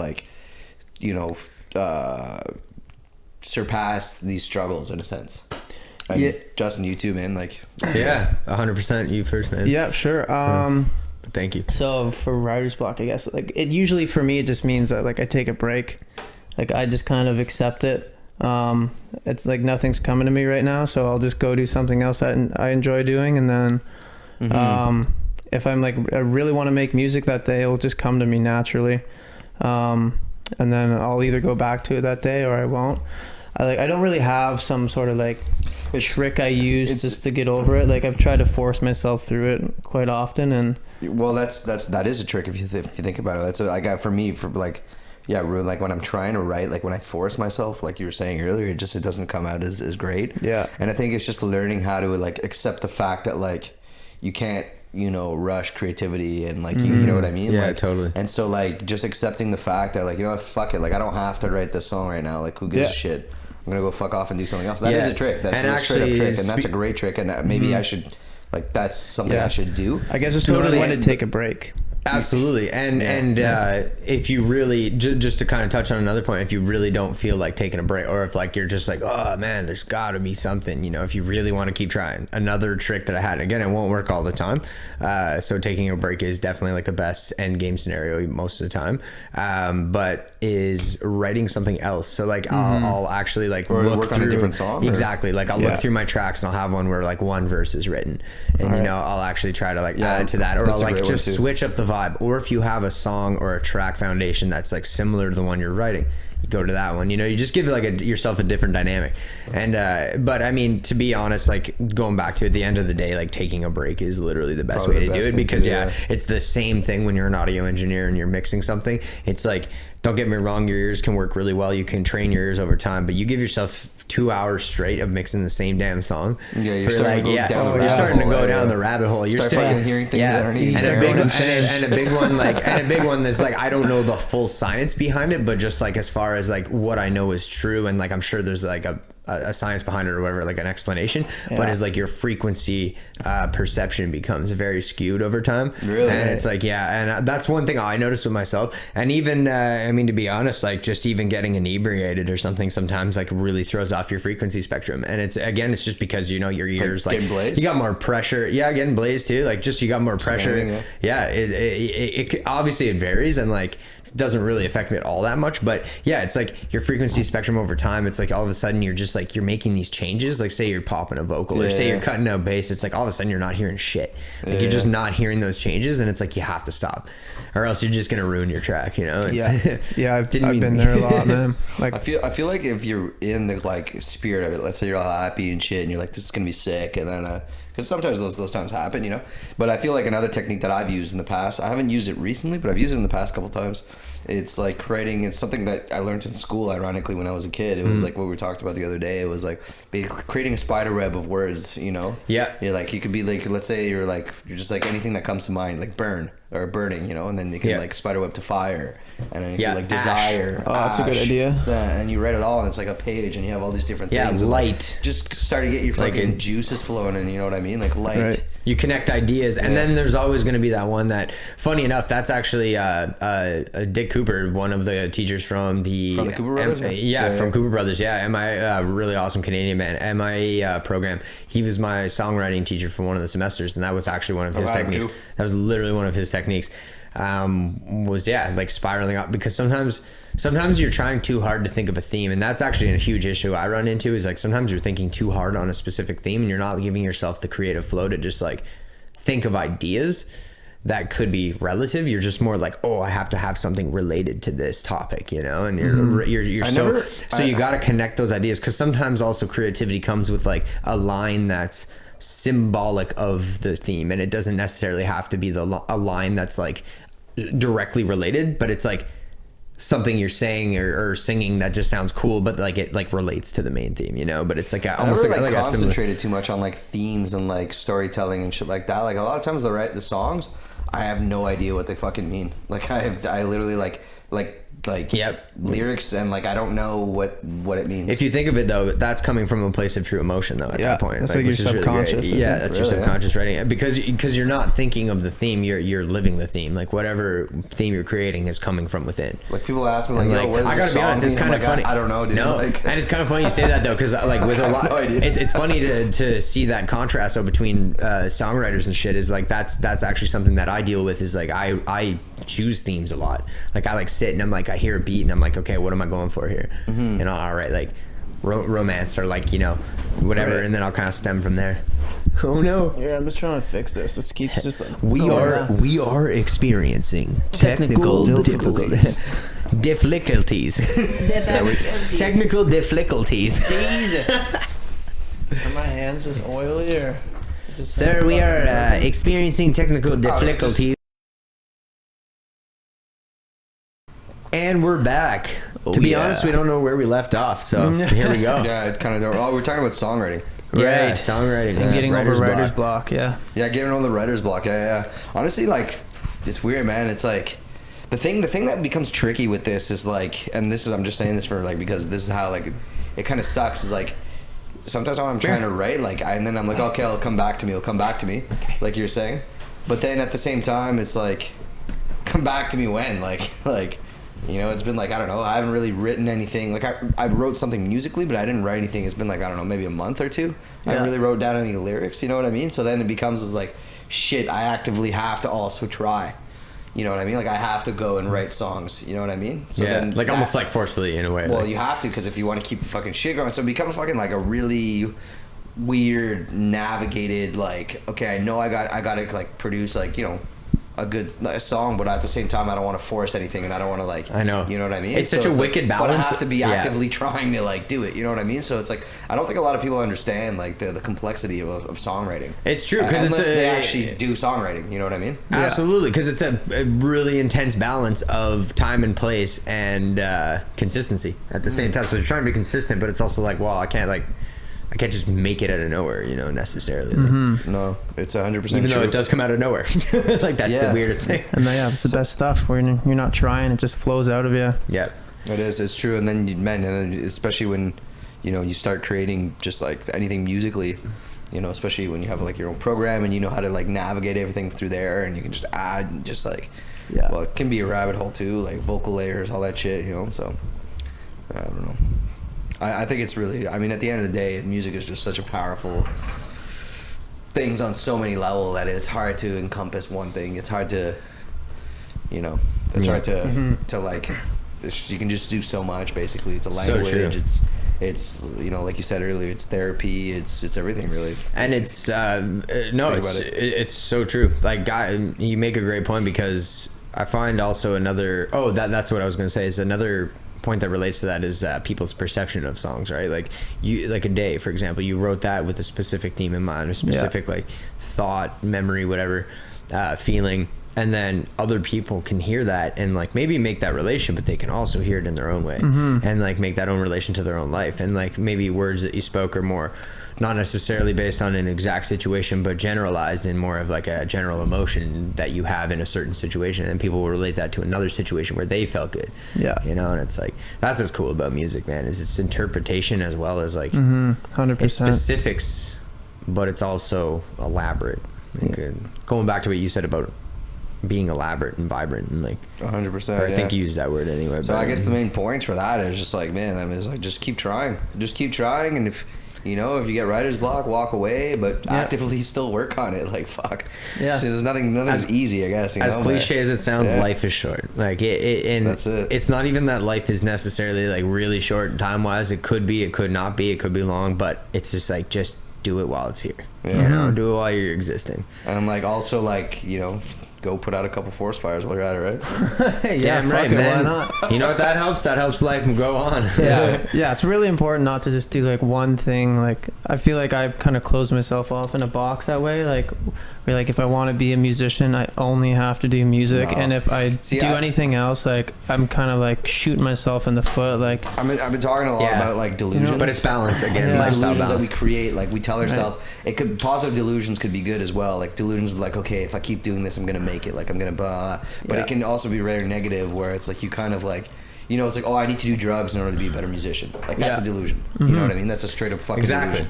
surpass these struggles in a sense? And Yeah. Justin, you too, man. Like Yeah, 100%. You first, man. Yeah, sure. Thank you. So for writer's block, I guess, like, it usually for me, it just means that, like, I take a break. Like, I just kind of accept it. It's like nothing's coming to me right now, so I'll just go do something else that I enjoy doing, and then if I'm like, I really want to make music that day, it'll just come to me naturally. And then I'll either go back to it that day or I won't. I don't really have some sort of like trick I use just to get over it. Like, I've tried to force myself through it quite often, and well, that is a trick if you think about it. That's like, for me, for like, yeah, like when I'm trying to write, like when I force myself, like you were saying earlier, it doesn't come out as great. Yeah. And I think it's just learning how to like accept the fact that like you can't, you know, rush creativity, and like you know what I mean? Yeah, like, totally. And so like just accepting the fact that like, you know what, fuck it, like I don't have to write this song right now. Like, who gives a shit? I'm gonna go fuck off and do something else. That is a trick. That's a straight up trick, and that's a great trick. And maybe I should, like, that's something I should do. I guess it's totally when to take a break. Absolutely. And if you really, just to kind of touch on another point, if you really don't feel like taking a break, or if like you're just like, oh man, there's gotta be something, you know, if you really want to keep trying, another trick that I had, again, it won't work all the time, so taking a break is definitely like the best end game scenario most of the time, but is writing something else. So like I'll actually like look work through on a different song, exactly, like I'll look through my tracks, and I'll have one where like one verse is written, and you know, I'll actually try to like add to that, or I'll like just switch up the vibe. Or if you have a song or a track foundation that's like similar to the one you're writing, you go to that one. You know, you just give like yourself a different dynamic. And but I mean, to be honest, like going back to it, at the end of the day, like taking a break is literally the best way to do it, because it's the same thing when you're an audio engineer and you're mixing something. It's like, don't get me wrong, your ears can work really well, you can train your ears over time, but you give yourself 2 hours straight of mixing the same damn song. Yeah, you're starting to go down the rabbit hole. You're starting to go down the rabbit hole. You're fucking hearing things that aren't even there. And a big one, like, and a big one that's like, I don't know the full science behind it, but just like as far as like what I know is true, and like I'm sure there's like a science behind it or whatever, like an explanation, but is like your frequency perception becomes very skewed over time. Really? And it's like, and that's one thing I noticed with myself. And even I mean, to be honest, like just even getting inebriated or something sometimes like really throws off your frequency spectrum. And it's just because, you know, your ears, like you got more pressure. Yeah, getting blazed too, like just you got more pressure. It obviously it varies, and like doesn't really affect me at all that much, but yeah, it's like your frequency spectrum over time, it's like all of a sudden you're just like, you're making these changes, like say you're popping a vocal or say you're cutting out bass, it's like all of a sudden you're not hearing shit, like you're just not hearing those changes, and it's like you have to stop, or else you're just gonna ruin your track, you know? I've been there a lot, man. Like I feel like if you're in the like spirit of it, let's say you're all happy and shit, and you're like, this is gonna be sick, and then because sometimes those times happen, you know. But I feel like another technique that I've used in the past, I haven't used it recently, but I've used it in the past couple times. It's like creating, it's something that I learned in school, ironically, when I was a kid. It was like what we talked about the other day. It was like creating a spider web of words, you know? Yeah. You're like, you could be like, let's say you're just like anything that comes to mind, like burn or burning, you know? And then you can like spider web to fire. And then you can like desire. Oh, that's a good idea. And you write it all, and it's like a page, and you have all these different things. Yeah, light. Like, just start to get your fucking juices flowing, and you know what I mean? Like light. Right. You connect ideas, and then there's always going to be that one that, funny enough, that's actually Dick Cooper, one of the teachers from the Cooper Brothers? From Cooper Brothers, MI, really awesome Canadian band, MI program. He was my songwriting teacher for one of the semesters, and that was actually one of his techniques. That was literally one of his techniques. Was like spiraling up, because sometimes you're trying too hard to think of a theme, and that's actually a huge issue I run into, is like sometimes you're thinking too hard on a specific theme, and you're not giving yourself the creative flow to just like think of ideas that could be relative. You're just more like, oh, I have to have something related to this topic, you know, and you got to connect those ideas, because sometimes also creativity comes with like a line that's symbolic of the theme, and it doesn't necessarily have to be a line that's like directly related, but it's like something you're saying or singing that just sounds cool, but like it like relates to the main theme, you know? But it's like almost like concentrated too much on like themes and like storytelling and shit like that. Like a lot of times I write the songs, I have no idea what they fucking mean. Like I literally like like Yep. lyrics, and like I don't know what it means. If you think of it though, that's coming from a place of true emotion though. At that point, that's like your which is really subconscious. great. Yeah, that's Really, your subconscious writing, because you're not thinking of the theme, you're living the theme. Like whatever theme you're creating is coming from within. Like people ask me like, And, yo, what is I gotta be honest, it's kind of funny. I don't know, dude. No, Like, and it's kind of funny you say that though, because like with a lot, no idea. it's funny to see that contrast though between songwriters and shit. Is like that's actually something that I deal with. Is like I choose themes a lot. Like I like sit and I'm like I hear a beat and I'm like, okay, what am I going for here? Mm-hmm. You know, all right, like romance or like, you know, whatever, and then I'll kind of stem from there. Oh no. Yeah, I'm just trying to fix this. This keeps just like We are experiencing technical difficulties. Technical difficulties. Are my hands just oily or? Is it Sir, we are experiencing technical difficulties. And we're back. To be honest, we don't know where we left off, so here we go. yeah, it kind of. Oh, we're talking about songwriting. Yeah, Right. songwriting. And getting over writer's writer's block. block, yeah. Yeah, getting on the writer's block. Yeah. Honestly, like, it's weird, man. It's like the thing that becomes tricky with this is like, and this is, I'm just saying this for like because this is how like it kind of sucks. Is like sometimes when I'm trying to write, like, and then I'm like, okay, it'll come back to me, like you're saying. But then at the same time, it's like, come back to me when, like. You know, it's been like, I don't know, I haven't really written anything. Like, I wrote something musically, but I didn't write anything. It's been like, I don't know, maybe a month or two. I haven't really wrote down any lyrics, you know what I mean? So then it becomes as like, shit, I actively have to also try. You know what I mean? Like, I have to go and write songs, you know what I mean? So Yeah, then like almost like forcefully in a way. Well, like, you have to, because if you want to keep the fucking shit going. So it becomes fucking like a really weird, navigated, like, okay, I know I got to like produce like, you know, a song, but at the same time I don't want to force anything, and I don't want to like, I know, you know what I mean? It's such a wicked balance. But I have to be actively trying to like do it, you know what I mean? So it's like, I don't think a lot of people understand like the complexity of songwriting. It's true, because unless they actually do songwriting, you know what I mean? Absolutely, because it's a really intense balance of time and place and consistency at the same time. So you're trying to be consistent, but it's also like, well, I can't just make it out of nowhere, you know, necessarily. No, it's 100% Even true. though it does come out of nowhere. Like, that's the weirdest thing. And yeah, it's the best stuff when you're not trying, it just flows out of you. Yeah. It is, it's true. And then, and then especially when, you know, you start creating just like anything musically, you know, especially when you have like your own program and you know how to like navigate everything through there, and you can just add and just like, well, it can be a rabbit hole too, like vocal layers, all that shit, you know, so I don't know. I think it's really, I mean, at the end of the day, music is just such a powerful things on so many levels that it's hard to encompass one thing. It's hard to, you know, it's hard to like, you can just do so much basically. It's a language. So it's you know, like you said earlier, it's therapy. It's everything really. And it's it's so true. Like, guy, you make a great point, because I find also another. Oh, that's what I was gonna say. Is another point that relates to that is people's perception of songs, right? Like, you, like A Day, for example, you wrote that with a specific theme in mind, a specific like thought, memory, whatever, feeling, and then other people can hear that and like maybe make that relation, but they can also hear it in their own way, and like make that own relation to their own life, and like maybe words that you spoke are more not necessarily based on an exact situation, but generalized in more of like a general emotion that you have in a certain situation, and people will relate that to another situation where they felt good. Yeah. You know, and it's like, that's what's cool about music, man, is its interpretation as well as like 100%. its specifics, but it's also elaborate. Like, going back to what you said about being elaborate and vibrant, and like 100%. or I think you used that word anyway. So but I guess the main points for that is just like, man, I mean, it's like, just keep trying, and if you know, if you get writer's block, walk away, but actively still work on it. Like, fuck. Yeah. So there's nothing's easy, I guess. As cliche as it sounds, life is short. Like and that's it. It's not even that life is necessarily like really short time wise. It could be, it could not be, it could be long, but it's just like, just do it while it's here. Yeah. You know, do it while you're existing. And like, also like, you know, go put out a couple forest fires while you're at it, right? Damn right, man. Why not? You know what that helps? That helps life and go on. Yeah, it's really important not to just do like one thing. Like, I feel like I kind of close myself off in a box that way. Like, where like, if I want to be a musician, I only have to do music, and if I do anything else, like, I'm kind of like shooting myself in the foot. Like, I've been talking a lot about like delusions, but it's balance again. These Lifestyle delusions balance. that we create, like we tell ourselves, it could, positive delusions could be good as well. Like delusions of like, okay, if I keep doing this, I'm gonna make it. Like I'm gonna blah. But it can also be very negative, where it's like you kind of like, you know, it's like, oh, I need to do drugs in order to be a better musician. Like, that's a delusion. You know what I mean? That's a straight up fucking delusion.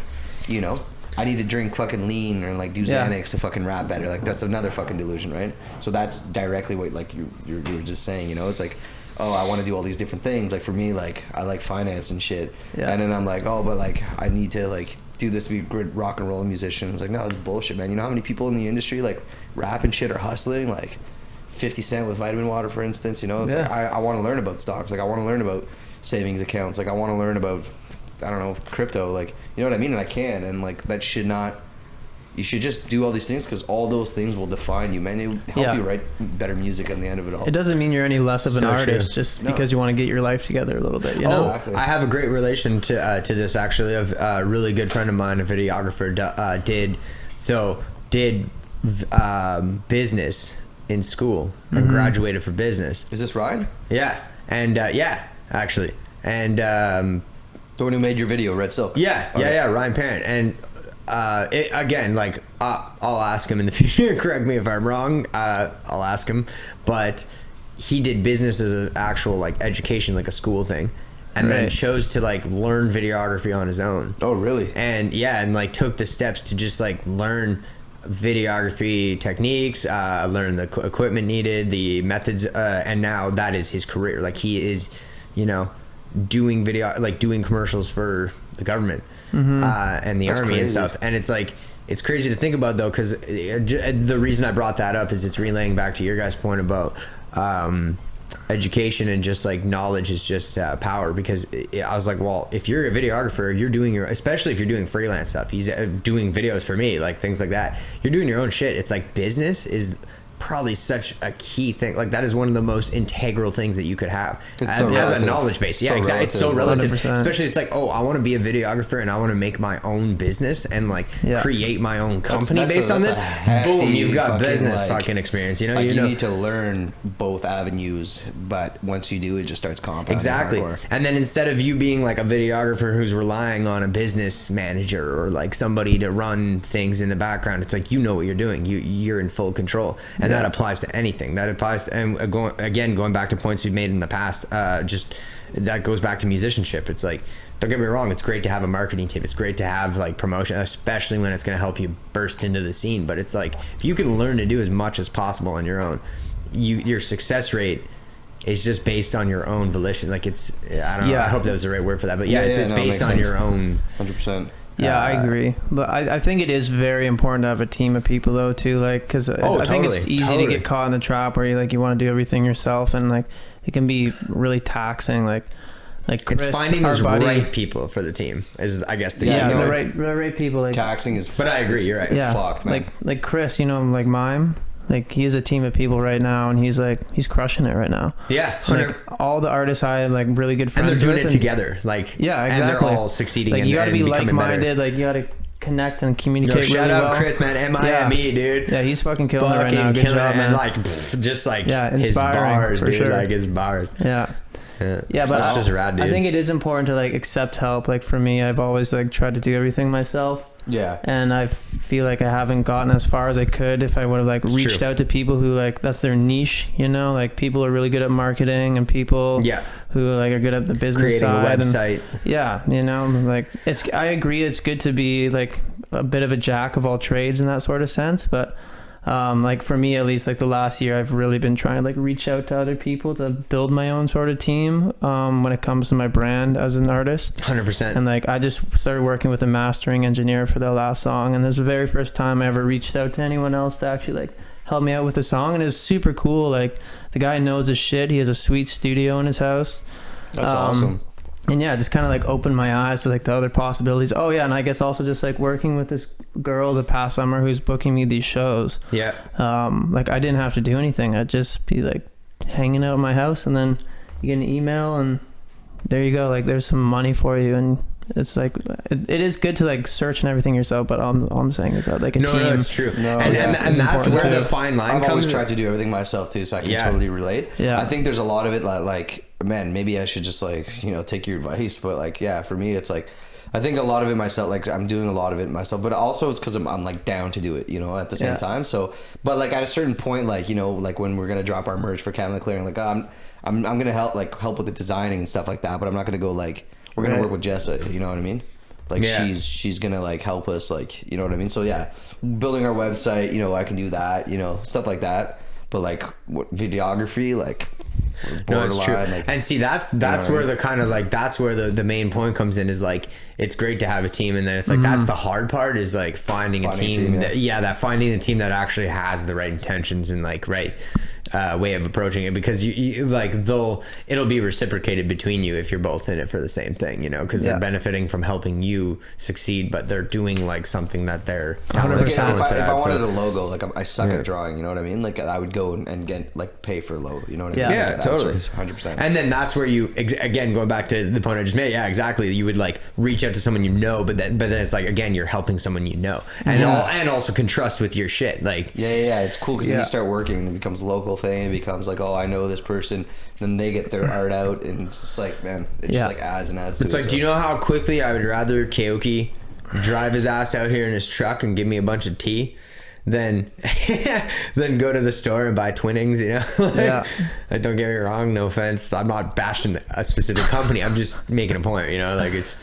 You know? I need to drink fucking lean or like do Xanax to fucking rap better. Like, that's another fucking delusion, right? So that's directly what like you're just saying, you know? It's like, oh, I want to do all these different things. Like, for me, like, I like finance and shit. And then I'm like, oh, but like, I need to like do this to be a good rock and roll musician. It's like, no, it's bullshit, man. You know how many people in the industry like rap and shit are hustling? Like 50 Cent with vitamin water, for instance, you know? It's like, I want to learn about stocks. Like, I want to learn about savings accounts. Like, I want to learn about, I don't know, crypto. Like, you know what I mean? And I can. And like, that should not, you should just do all these things because all those things will define you, man. It will help you write better music at the end of it all. It doesn't mean you're any less of an artist just because you want to get your life together a little bit, you know? Exactly. I have a great relation to this, actually, of a really good friend of mine, a videographer, did business in school and graduated for business. Is this Ryan? Yeah. And actually. And the one who made your video, Red Silk? Ryan Parent. And again, like, I'll ask him in the future. Correct me if I'm wrong. I'll ask him. But he did business as an actual like education, like a school thing, and then chose to like learn videography on his own. Oh, really? And and like took the steps to just like learn videography techniques, learn the equipment needed, the methods, and now that is his career. Like, he is, you know, doing video, like doing commercials for the government. And the army and stuff. And it's like, it's crazy to think about, though, because the reason I brought that up is it's relaying back to your guys' point about education and just like knowledge is just power. Because I was like, well, if you're a videographer, you're doing your, especially if you're doing freelance stuff, he's doing videos for me, like things like that, you're doing your own shit. It's like business is probably such a key thing. Like, that is one of the most integral things that you could have as a knowledge base. Yeah, exactly. It's so relative. 100%. Especially, it's like, oh, I want to be a videographer and I want to make my own business and like create my own company based on this. Boom, you've got business like, fucking experience. You know, like, you need to learn both avenues, but once you do, it just starts compounding. Exactly. And then instead of you being like a videographer who's relying on a business manager or like somebody to run things in the background, it's like, you know what you're doing. You're in full control. And that applies to anything. That applies to, and going back to points we've made in the past, just that goes back to musicianship. It's like, don't get me wrong, it's great to have a marketing team. It's great to have like promotion, especially when it's going to help you burst into the scene. But it's like, if you can learn to do as much as possible on your own, your success rate is just based on your own volition. Like, it's, I don't know, I hope that was the right word for that, but it's based on your own 100%. Yeah, I agree. But I think it is very important to have a team of people, though, too. Like, because I think it's easy to get caught in the trap where you want to do everything yourself, and like it can be really taxing. Like Chris, it's finding those right people for the team is, I guess, the right people. Like, taxing is. But I agree. You're right. It's fucked, man. Like Chris, you know, like Mime. Like, he has a team of people right now, and he's crushing it right now. Yeah, like all the artists I have like really good friends with, and they're doing it together. Like, exactly. And they're all succeeding. Like, you got to be like-minded. Like, you got to connect and communicate. Shout out well. Chris, man. M.I.M.E., dude. Yeah, he's fucking killing it right now. Good job, man. And like, just like inspiring, his bars, for dude. sure. Like his bars. Yeah, but that's just rad, dude. I think it is important to like accept help. Like, for me, I've always like tried to do everything myself. Yeah. And I feel like I haven't gotten as far as I could if I would have like reached out to people who like that's their niche, you know, like people are really good at marketing and people who like are good at the business creating side. A website. And, you know, like I agree it's good to be like a bit of a jack of all trades in that sort of sense, but like for me at least, like the last year I've really been trying to like reach out to other people to build my own sort of team when it comes to my brand as an artist. 100%. And like I just started working with a mastering engineer for the last song, and it was the very first time I ever reached out to anyone else to actually like help me out with the song, and it was super cool. Like, the guy knows his shit. He has a sweet studio in his house. That's awesome. And yeah, just kind of like opened my eyes to like the other possibilities. Oh yeah, and I guess also just like working with this girl the past summer who's booking me these shows. Yeah. Like, I didn't have to do anything. I'd just be like hanging out at my house, and then you get an email and there you go. Like, there's some money for you, and it's like it is good to like search and everything yourself, but all I'm saying is that like a team. No, it's true. No, and that's where the fine line comes. I've always tried to do everything myself too, so I can totally relate. Yeah. I think there's a lot of it like man, maybe I should just like, you know, take your advice, but like, yeah, for me it's like I think a lot of it myself, like I'm doing a lot of it myself, but also it's because I'm like down to do it, you know, at the same time. So, but like at a certain point, like, you know, like when we're gonna drop our merch for Camel Clearing, like I'm gonna help with the designing and stuff like that, but I'm not gonna go like we're gonna work with Jessa, you know what I mean? Like she's gonna like help us, like, you know what I mean? So yeah, building our website, you know, I can do that, you know, stuff like that. But like what videography, like no, it's true. like, and see, that's where the kind of like that's where the main point comes in, is like it's great to have a team, and then it's like that's the hard part, is like finding a team that finding a team that actually has the right intentions and like right way of approaching it, because you like it'll be reciprocated between you if you're both in it for the same thing, you know, because they're benefiting from helping you succeed, but they're doing like something that they're 100%. If I wanted a logo, like I suck at drawing, you know what I mean? Like I would go and get like pay for a logo, you know what I mean? Yeah, totally, 100%. And then that's where you again, going back to the point I just made, exactly, you would like reach out to someone you know, but then it's like, again, you're helping someone you know, and and also can trust with your shit, like it's cool, because then you start working and it becomes a local thing. It becomes like, oh, I know this person, then they get their art out, and it's just like, man, it just like adds and adds to it's like, do you know how quickly I would rather Keoki drive his ass out here in his truck and give me a bunch of tea than go to the store and buy Twinnings, you know? Like, don't get me wrong, no offense, I'm not bashing a specific company, I'm just making a point, you know, like it's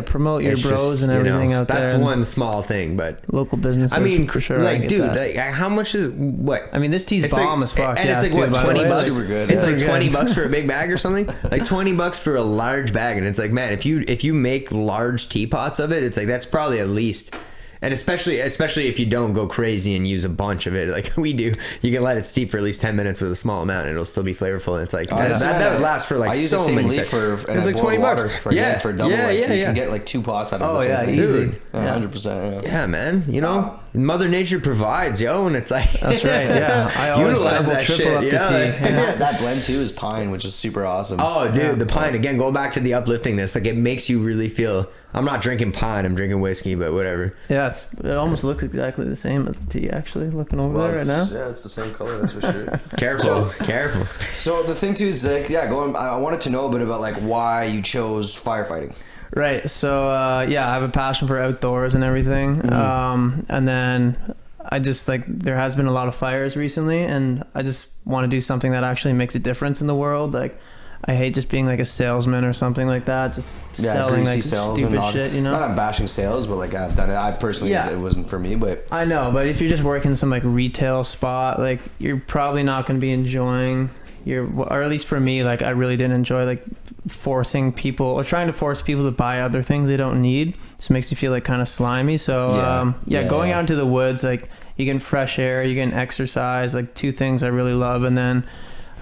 promote your bros just, and everything out there. That's one small thing, but local businesses, I mean, for sure, like, dude, like, how much is what? I mean, this tea's bomb as fuck, and it's like, what, $20? Super good. It's like $20 for a big bag or something, like $20 for a large bag, and it's like, man, if you make large teapots of it, it's like, that's probably at least. And especially if you don't go crazy and use a bunch of it like we do, you can let it steep for at least 10 minutes with a small amount and it'll still be flavorful. And it's like that would last for like, I use so the same many leaf for, it was like $20 for a double. You can get like 2 pots out of this. Easy. 100%. Yeah, man. You know, Mother Nature provides, yo, and it's like, that's right. Yeah, I always double, triple up the tea. And that blend too is pine, which is super awesome. Oh, dude, the pine, again, going back to the upliftingness, like it makes you really feel. I'm not drinking pine, I'm drinking whiskey, but whatever. Yeah, it almost looks exactly the same as the tea, actually, looking over there right now. Yeah, it's the same color, that's for sure. Careful. So the thing too is like, I wanted to know a bit about like why you chose firefighting. Right, so I have a passion for outdoors and everything, and then I just like, there has been a lot of fires recently, and I just want to do something that actually makes a difference in the world. Like, I hate just being like a salesman or something like that, just selling like stupid shit, you know? Not I'm bashing sales, but like I've done it. I personally, it wasn't for me, but... I know, but if you're just working in some like retail spot, like you're probably not going to be enjoying or at least for me, like I really didn't enjoy like forcing people or trying to force people to buy other things they don't need. Just makes me feel like kind of slimy. So going out into the woods, like you get fresh air, you get exercise, like 2 things I really love. And then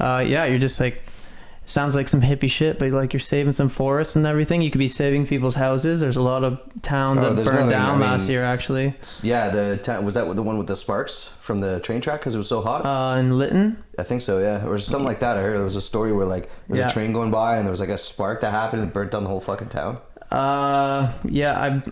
you're just like, sounds like some hippie shit, but like you're saving some forests and everything. You could be saving people's houses. There's a lot of towns that burned down last year, actually. Yeah, was that the one with the sparks from the train track because it was so hot? In Lytton? I think so, yeah. Or something like that. I heard there was a story where like there was a train going by and there was like a spark that happened and burnt down the whole fucking town. I'm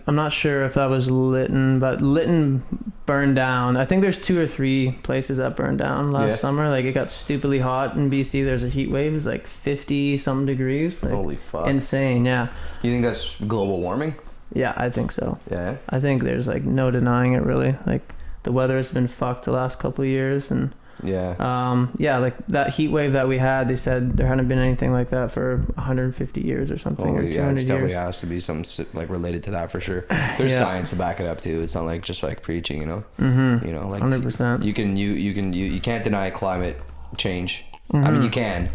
not sure if that was Lytton, but Lytton burned down. I think there's 2 or 3 places that burned down last summer. Like it got stupidly hot in BC. There's a heat wave. It's like 50 some degrees. Like, holy fuck. Insane. Yeah. You think that's global warming? Yeah, I think so. Yeah. I think there's like no denying it really. Like the weather has been fucked the last couple of years, and like that heat wave that we had, they said there hadn't been anything like that for 150 years or something. Oh, or 200 yeah, it definitely years. has to be something like related to that for sure. There's science to back it up too. It's not like just like preaching, you know. You know, like 100%. You can't deny climate change. I mean, you can.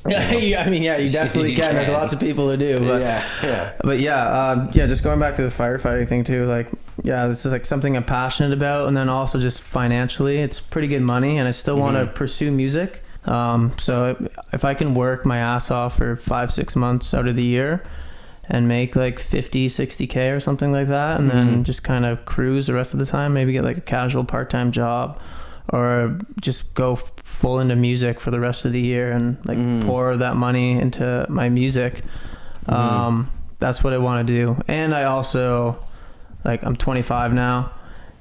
I mean, you definitely can. There's lots of people who do, but just going back to the firefighting thing too, like, this is like something I'm passionate about, and then also just financially, it's pretty good money, and I still want to pursue music. So if I can work my ass off for 5-6 months out of the year and make like 50-60K or something like that, and then just kind of cruise the rest of the time, maybe get like a casual part-time job, or just go full into music for the rest of the year and like pour that money into my music. That's what I want to do. And I also, like, I'm 25 now,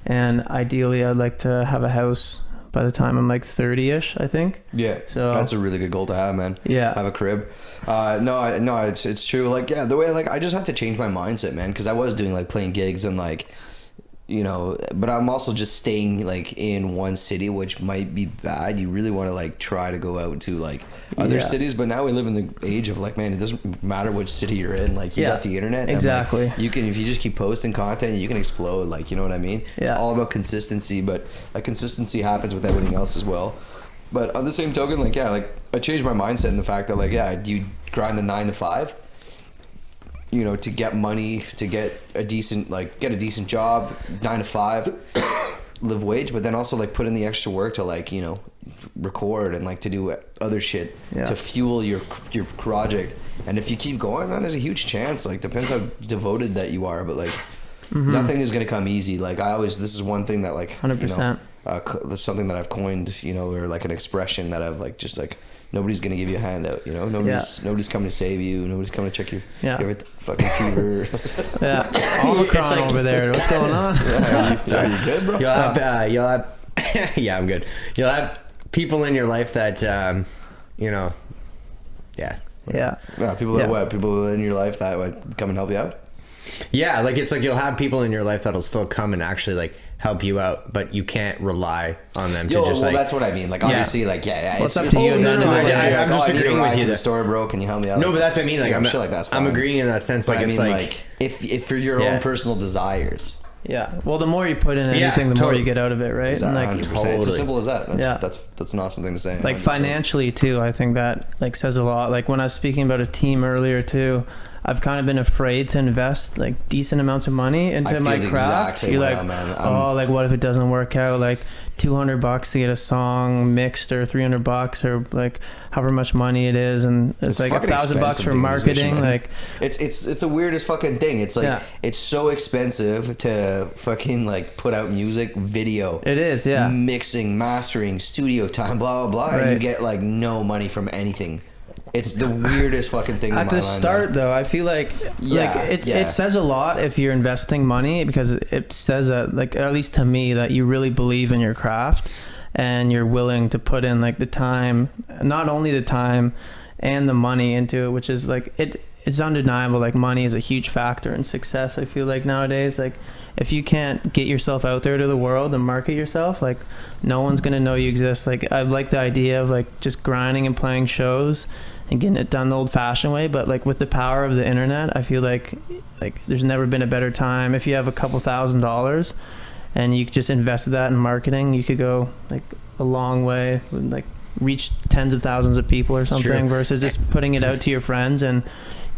and ideally I'd like to have a house by the time I'm like 30ish, I think. Yeah. So that's a really good goal to have, man. Yeah. Have a crib. No, it's true. Like, the way, like, I just have to change my mindset, man. Cause I was doing like playing gigs and like, you know, but I'm also just staying like in one city, which might be bad. You really want to like try to go out to like other cities, but now we live in the age of like, man, it doesn't matter which city you're in. Like you got the internet. Exactly. And, like, you can, if you just keep posting content, you can explode. Like, you know what I mean? Yeah. It's all about consistency, but that consistency happens with everything else as well. But on the same token, like, yeah, like I changed my mindset in the fact that like, yeah, you grind the 9 to 5, you know, to get money, to get a decent job, 9 to 5, live wage, but then also like put in the extra work to like, you know, record and like to do other shit to fuel your project. And if you keep going, man, there's a huge chance, like depends how devoted that you are, but like nothing is going to come easy. Like this is one thing that like 100%. There's something that I've coined, you know, or like an expression that I've like just like, nobody's gonna give you a handout, you know. Nobody's coming to save you. Nobody's coming to check your fucking fever. Omicron like, over there. What's going on? Are you good, bro? You'll have yeah, I'm good. You'll have people in your life that you know, people that what? People in your life that would come and help you out. Yeah, like it's like you'll have people in your life that'll still come and actually like help you out, but you can't rely on them to just like. That's what I mean. Like obviously, like it's up to you. I'm just agreeing with you. The store broke. Can you help me out? No, but that's what I mean. Like shit like that's fine. I'm agreeing in that sense. But like I it's mean, like if for your own personal desires. Yeah. Well, the more you put in anything, the more you get out of it, right? Exactly, and like, 100%. It's as simple as that. That's an awesome thing to say. Like 100%. Financially too, I think that like says a lot. Like when I was speaking about a team earlier too, I've kind of been afraid to invest like decent amounts of money into my craft. You're like, like what if it doesn't work out? Like $200 to get a song mixed, or $300, or like however much money it is, and it's like $1,000 for marketing. Like it's the weirdest fucking thing. It's like it's so expensive to fucking like put out music video. It is, mixing, mastering, studio time, blah blah blah, and you get like no money from anything. It's the weirdest fucking thing. At the start, though, I feel like it says a lot if you're investing money, because it says that, like, at least to me, that you really believe in your craft and you're willing to put in like the time, not only the time and the money into it, which is like it's undeniable. Like money is a huge factor in success. I feel like nowadays, like if you can't get yourself out there to the world and market yourself, like no one's gonna know you exist. Like I like the idea of like just grinding and playing shows and getting it done the old-fashioned way, but like with the power of the internet, I feel like there's never been a better time. If you have a couple $1,000s and you just invested that in marketing, you could go like a long way, like reach tens of thousands of people or something, versus just putting it out to your friends and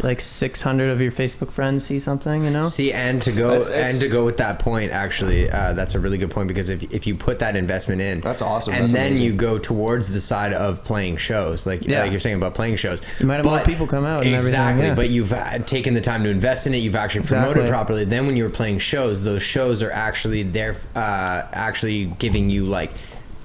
like 600 of your Facebook friends see something, you know. And to go with that point, actually, that's a really good point, because if you put that investment in, that's awesome. And that's then amazing. You go towards the side of playing shows, like you're saying about playing shows, you miite have more people come out. Exactly, and but you've taken the time to invest in it. You've actually promoted properly. Then when you're playing shows, those shows are actually there, actually giving you like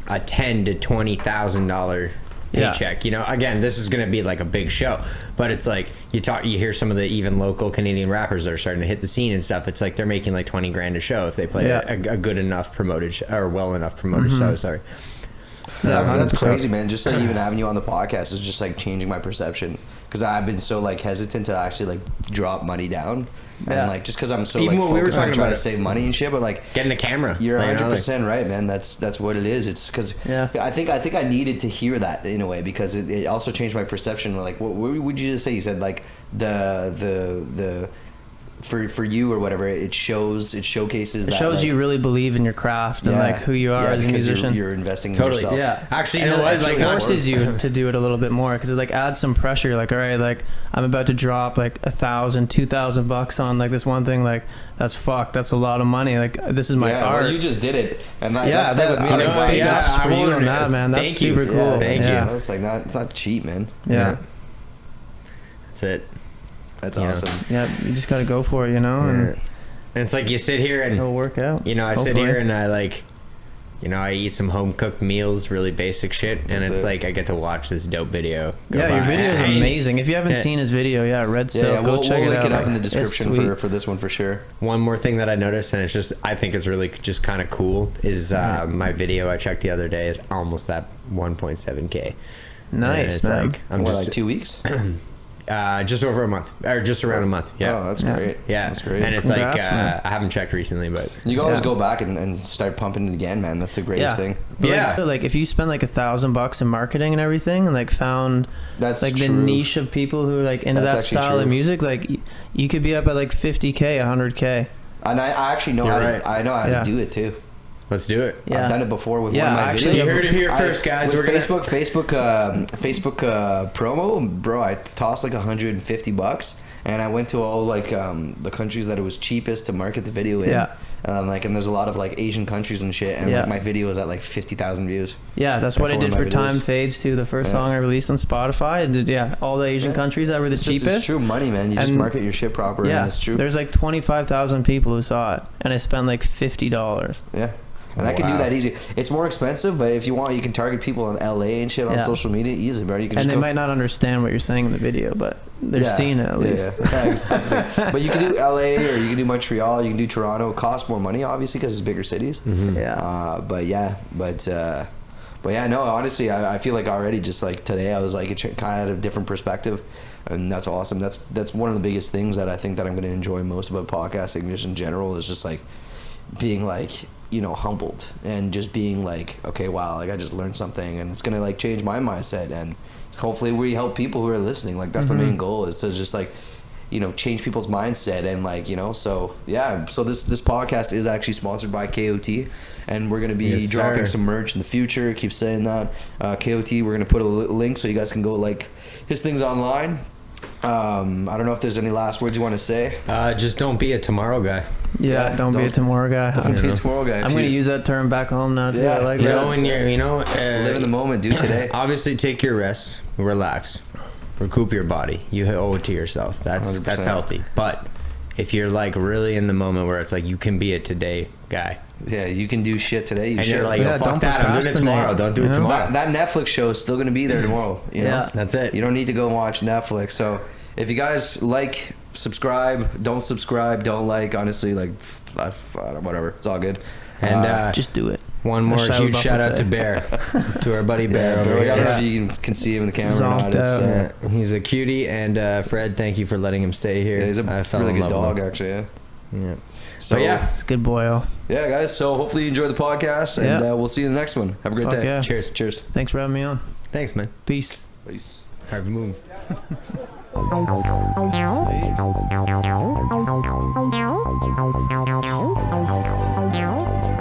a $10,000 to $20,000 paycheck. You know, again, this is going to be like a big show, but it's like you hear some of the even local Canadian rappers that are starting to hit the scene and stuff. It's like they're making like $20,000 a show if they play a good enough promoted or well enough promoted show. Sorry. That's crazy, man. Just like even having you on the podcast is just like changing my perception, because I've been so like hesitant to actually like drop money down. And like just because I'm so even like focused on trying to save money and shit, but like getting a camera, you're 100% right, man. That's what it is. It's because I think I needed to hear that in a way, because it also changed my perception. Like what would you just say? You said like the for you or whatever, it showcases that, shows like, you really believe in your craft and like who you are as a musician. You're investing in yourself. Actually, you know what, like forces you to do it a little bit more, because it like adds some pressure. Like, all right, like I'm about to drop like $1,000, $2,000 on like this one thing. Like that's a lot of money. Like this is my art. Well, you just did it, and that's with me. That's for you on that, man. That's super cool. Thank you. It's like it's not cheap, man. Yeah. That's it. That's awesome. Yeah, you just gotta go for it, you know. And it's like you sit here and it'll work out. You know, I sit here and I like, you know, I eat some home cooked meals, really basic shit, and it's like I get to watch this dope video. Your video is amazing. If you haven't seen his video, Red Silk, go check it out. We'll link it up in the description for this one for sure. One more thing that I noticed, and I think it's really just kind of cool, is my video I checked the other day is almost at 1.7K. Nice, man. Like I'm just like 2 weeks. Just over a month, or just around a month. Yeah. Oh, that's great. Yeah, that's great. And it's Congrats, like man. I haven't checked recently, but You can always Yeah. go back and start pumping it again, man. That's the greatest thing. But Yeah. like if you spend like $1,000 in marketing and everything, and like found That's like true. the niche of people who are like into That's that actually style of true. music, like you could be up at like 50K, 100K. And I actually know You're how right. to, I know how Yeah. to do it too. let's do it. Yeah. I've done it before with Yeah, one of my actually, videos. you heard it here first, guys. With We're gonna- Facebook promo, bro. I tossed like $150, and I went to all like the countries that it was cheapest to market the video in. Yeah. And there's a lot of like Asian countries and shit, and Yeah. like my video was at like 50,000 views. Yeah, that's what I That's did one for of my Time videos. Fades too. The first Yeah. song I released on Spotify. I did, all the Asian Yeah. countries that were the It's just, cheapest. it's true money, man. You just And- market your shit proper, Yeah, and it's true. there's like 25,000 people who saw it, and I spent like $50. Yeah. And I can do Wow. that easy. It's more expensive, but if you want, you can target people in LA and shit on Yeah. social media easy, bro. You can And just they go. might not understand what you're saying in the video, but they've seen it at least. Yeah, exactly. But you can do LA or you can do Montreal, you can do Toronto. It costs more money, obviously, because it's bigger cities. Yeah. But yeah, no. Honestly, I feel like already just like today, I was like kind of a different perspective, and that's awesome. That's one of the biggest things that I think that I'm going to enjoy most about podcasting, just in general, is just like being like, you know, humbled and just being like, okay, wow, like I just learned something, and it's gonna like change my mindset, and hopefully we help people who are listening. Like that's the main goal, is to just like, you know, change people's mindset, and like, you know, so yeah. So this podcast is actually sponsored by KOT, and we're gonna be Yes, dropping sir. some merch in the future. Keep saying that. KOT, we're gonna put a link so you guys can go like his things online. I don't know if there's any last words you want to say. Just don't be a tomorrow guy. Yeah, don't be a tomorrow guy. Don't be a tomorrow guy. I'm going to use that term back home now too. Yeah. I like You that. know, when you're, live in the moment, do today. obviously take your rest, relax, recoup your body. You owe it to yourself. That's 100%. healthy. But if you're like really in the moment where it's like you can be a today guy, Yeah, you can do shit today. You and should. you're like, Yeah, oh, fuck don't that, I'm doing it procrastinate, tomorrow. Don't do you it know? tomorrow. that Netflix show is still going to be there tomorrow. You know? Yeah. That's it. You don't need to go and watch Netflix. So if you guys like, subscribe. Don't subscribe. Don't like. Honestly, like, whatever. It's all good. And Just do it. one more Shia huge LaBeouf shout would out say. to Bear, to our buddy Bear yeah, over bro, I here. don't know if you can see him in the camera or not. Zonked It's, out. Yeah, he's a cutie, and Fred, thank you for letting him stay here. yeah, he's a I fell really in good love dog, with him. actually. Yeah. Yeah. So But yeah, It's a good boy. yeah, guys. So hopefully you enjoy the podcast, and Yeah. we'll see you in the next one. Have a great Fuck day. yeah. cheers. Cheers. Thanks for having me on. Thanks, man. Peace. Peace. Harvey Moon. Thank you.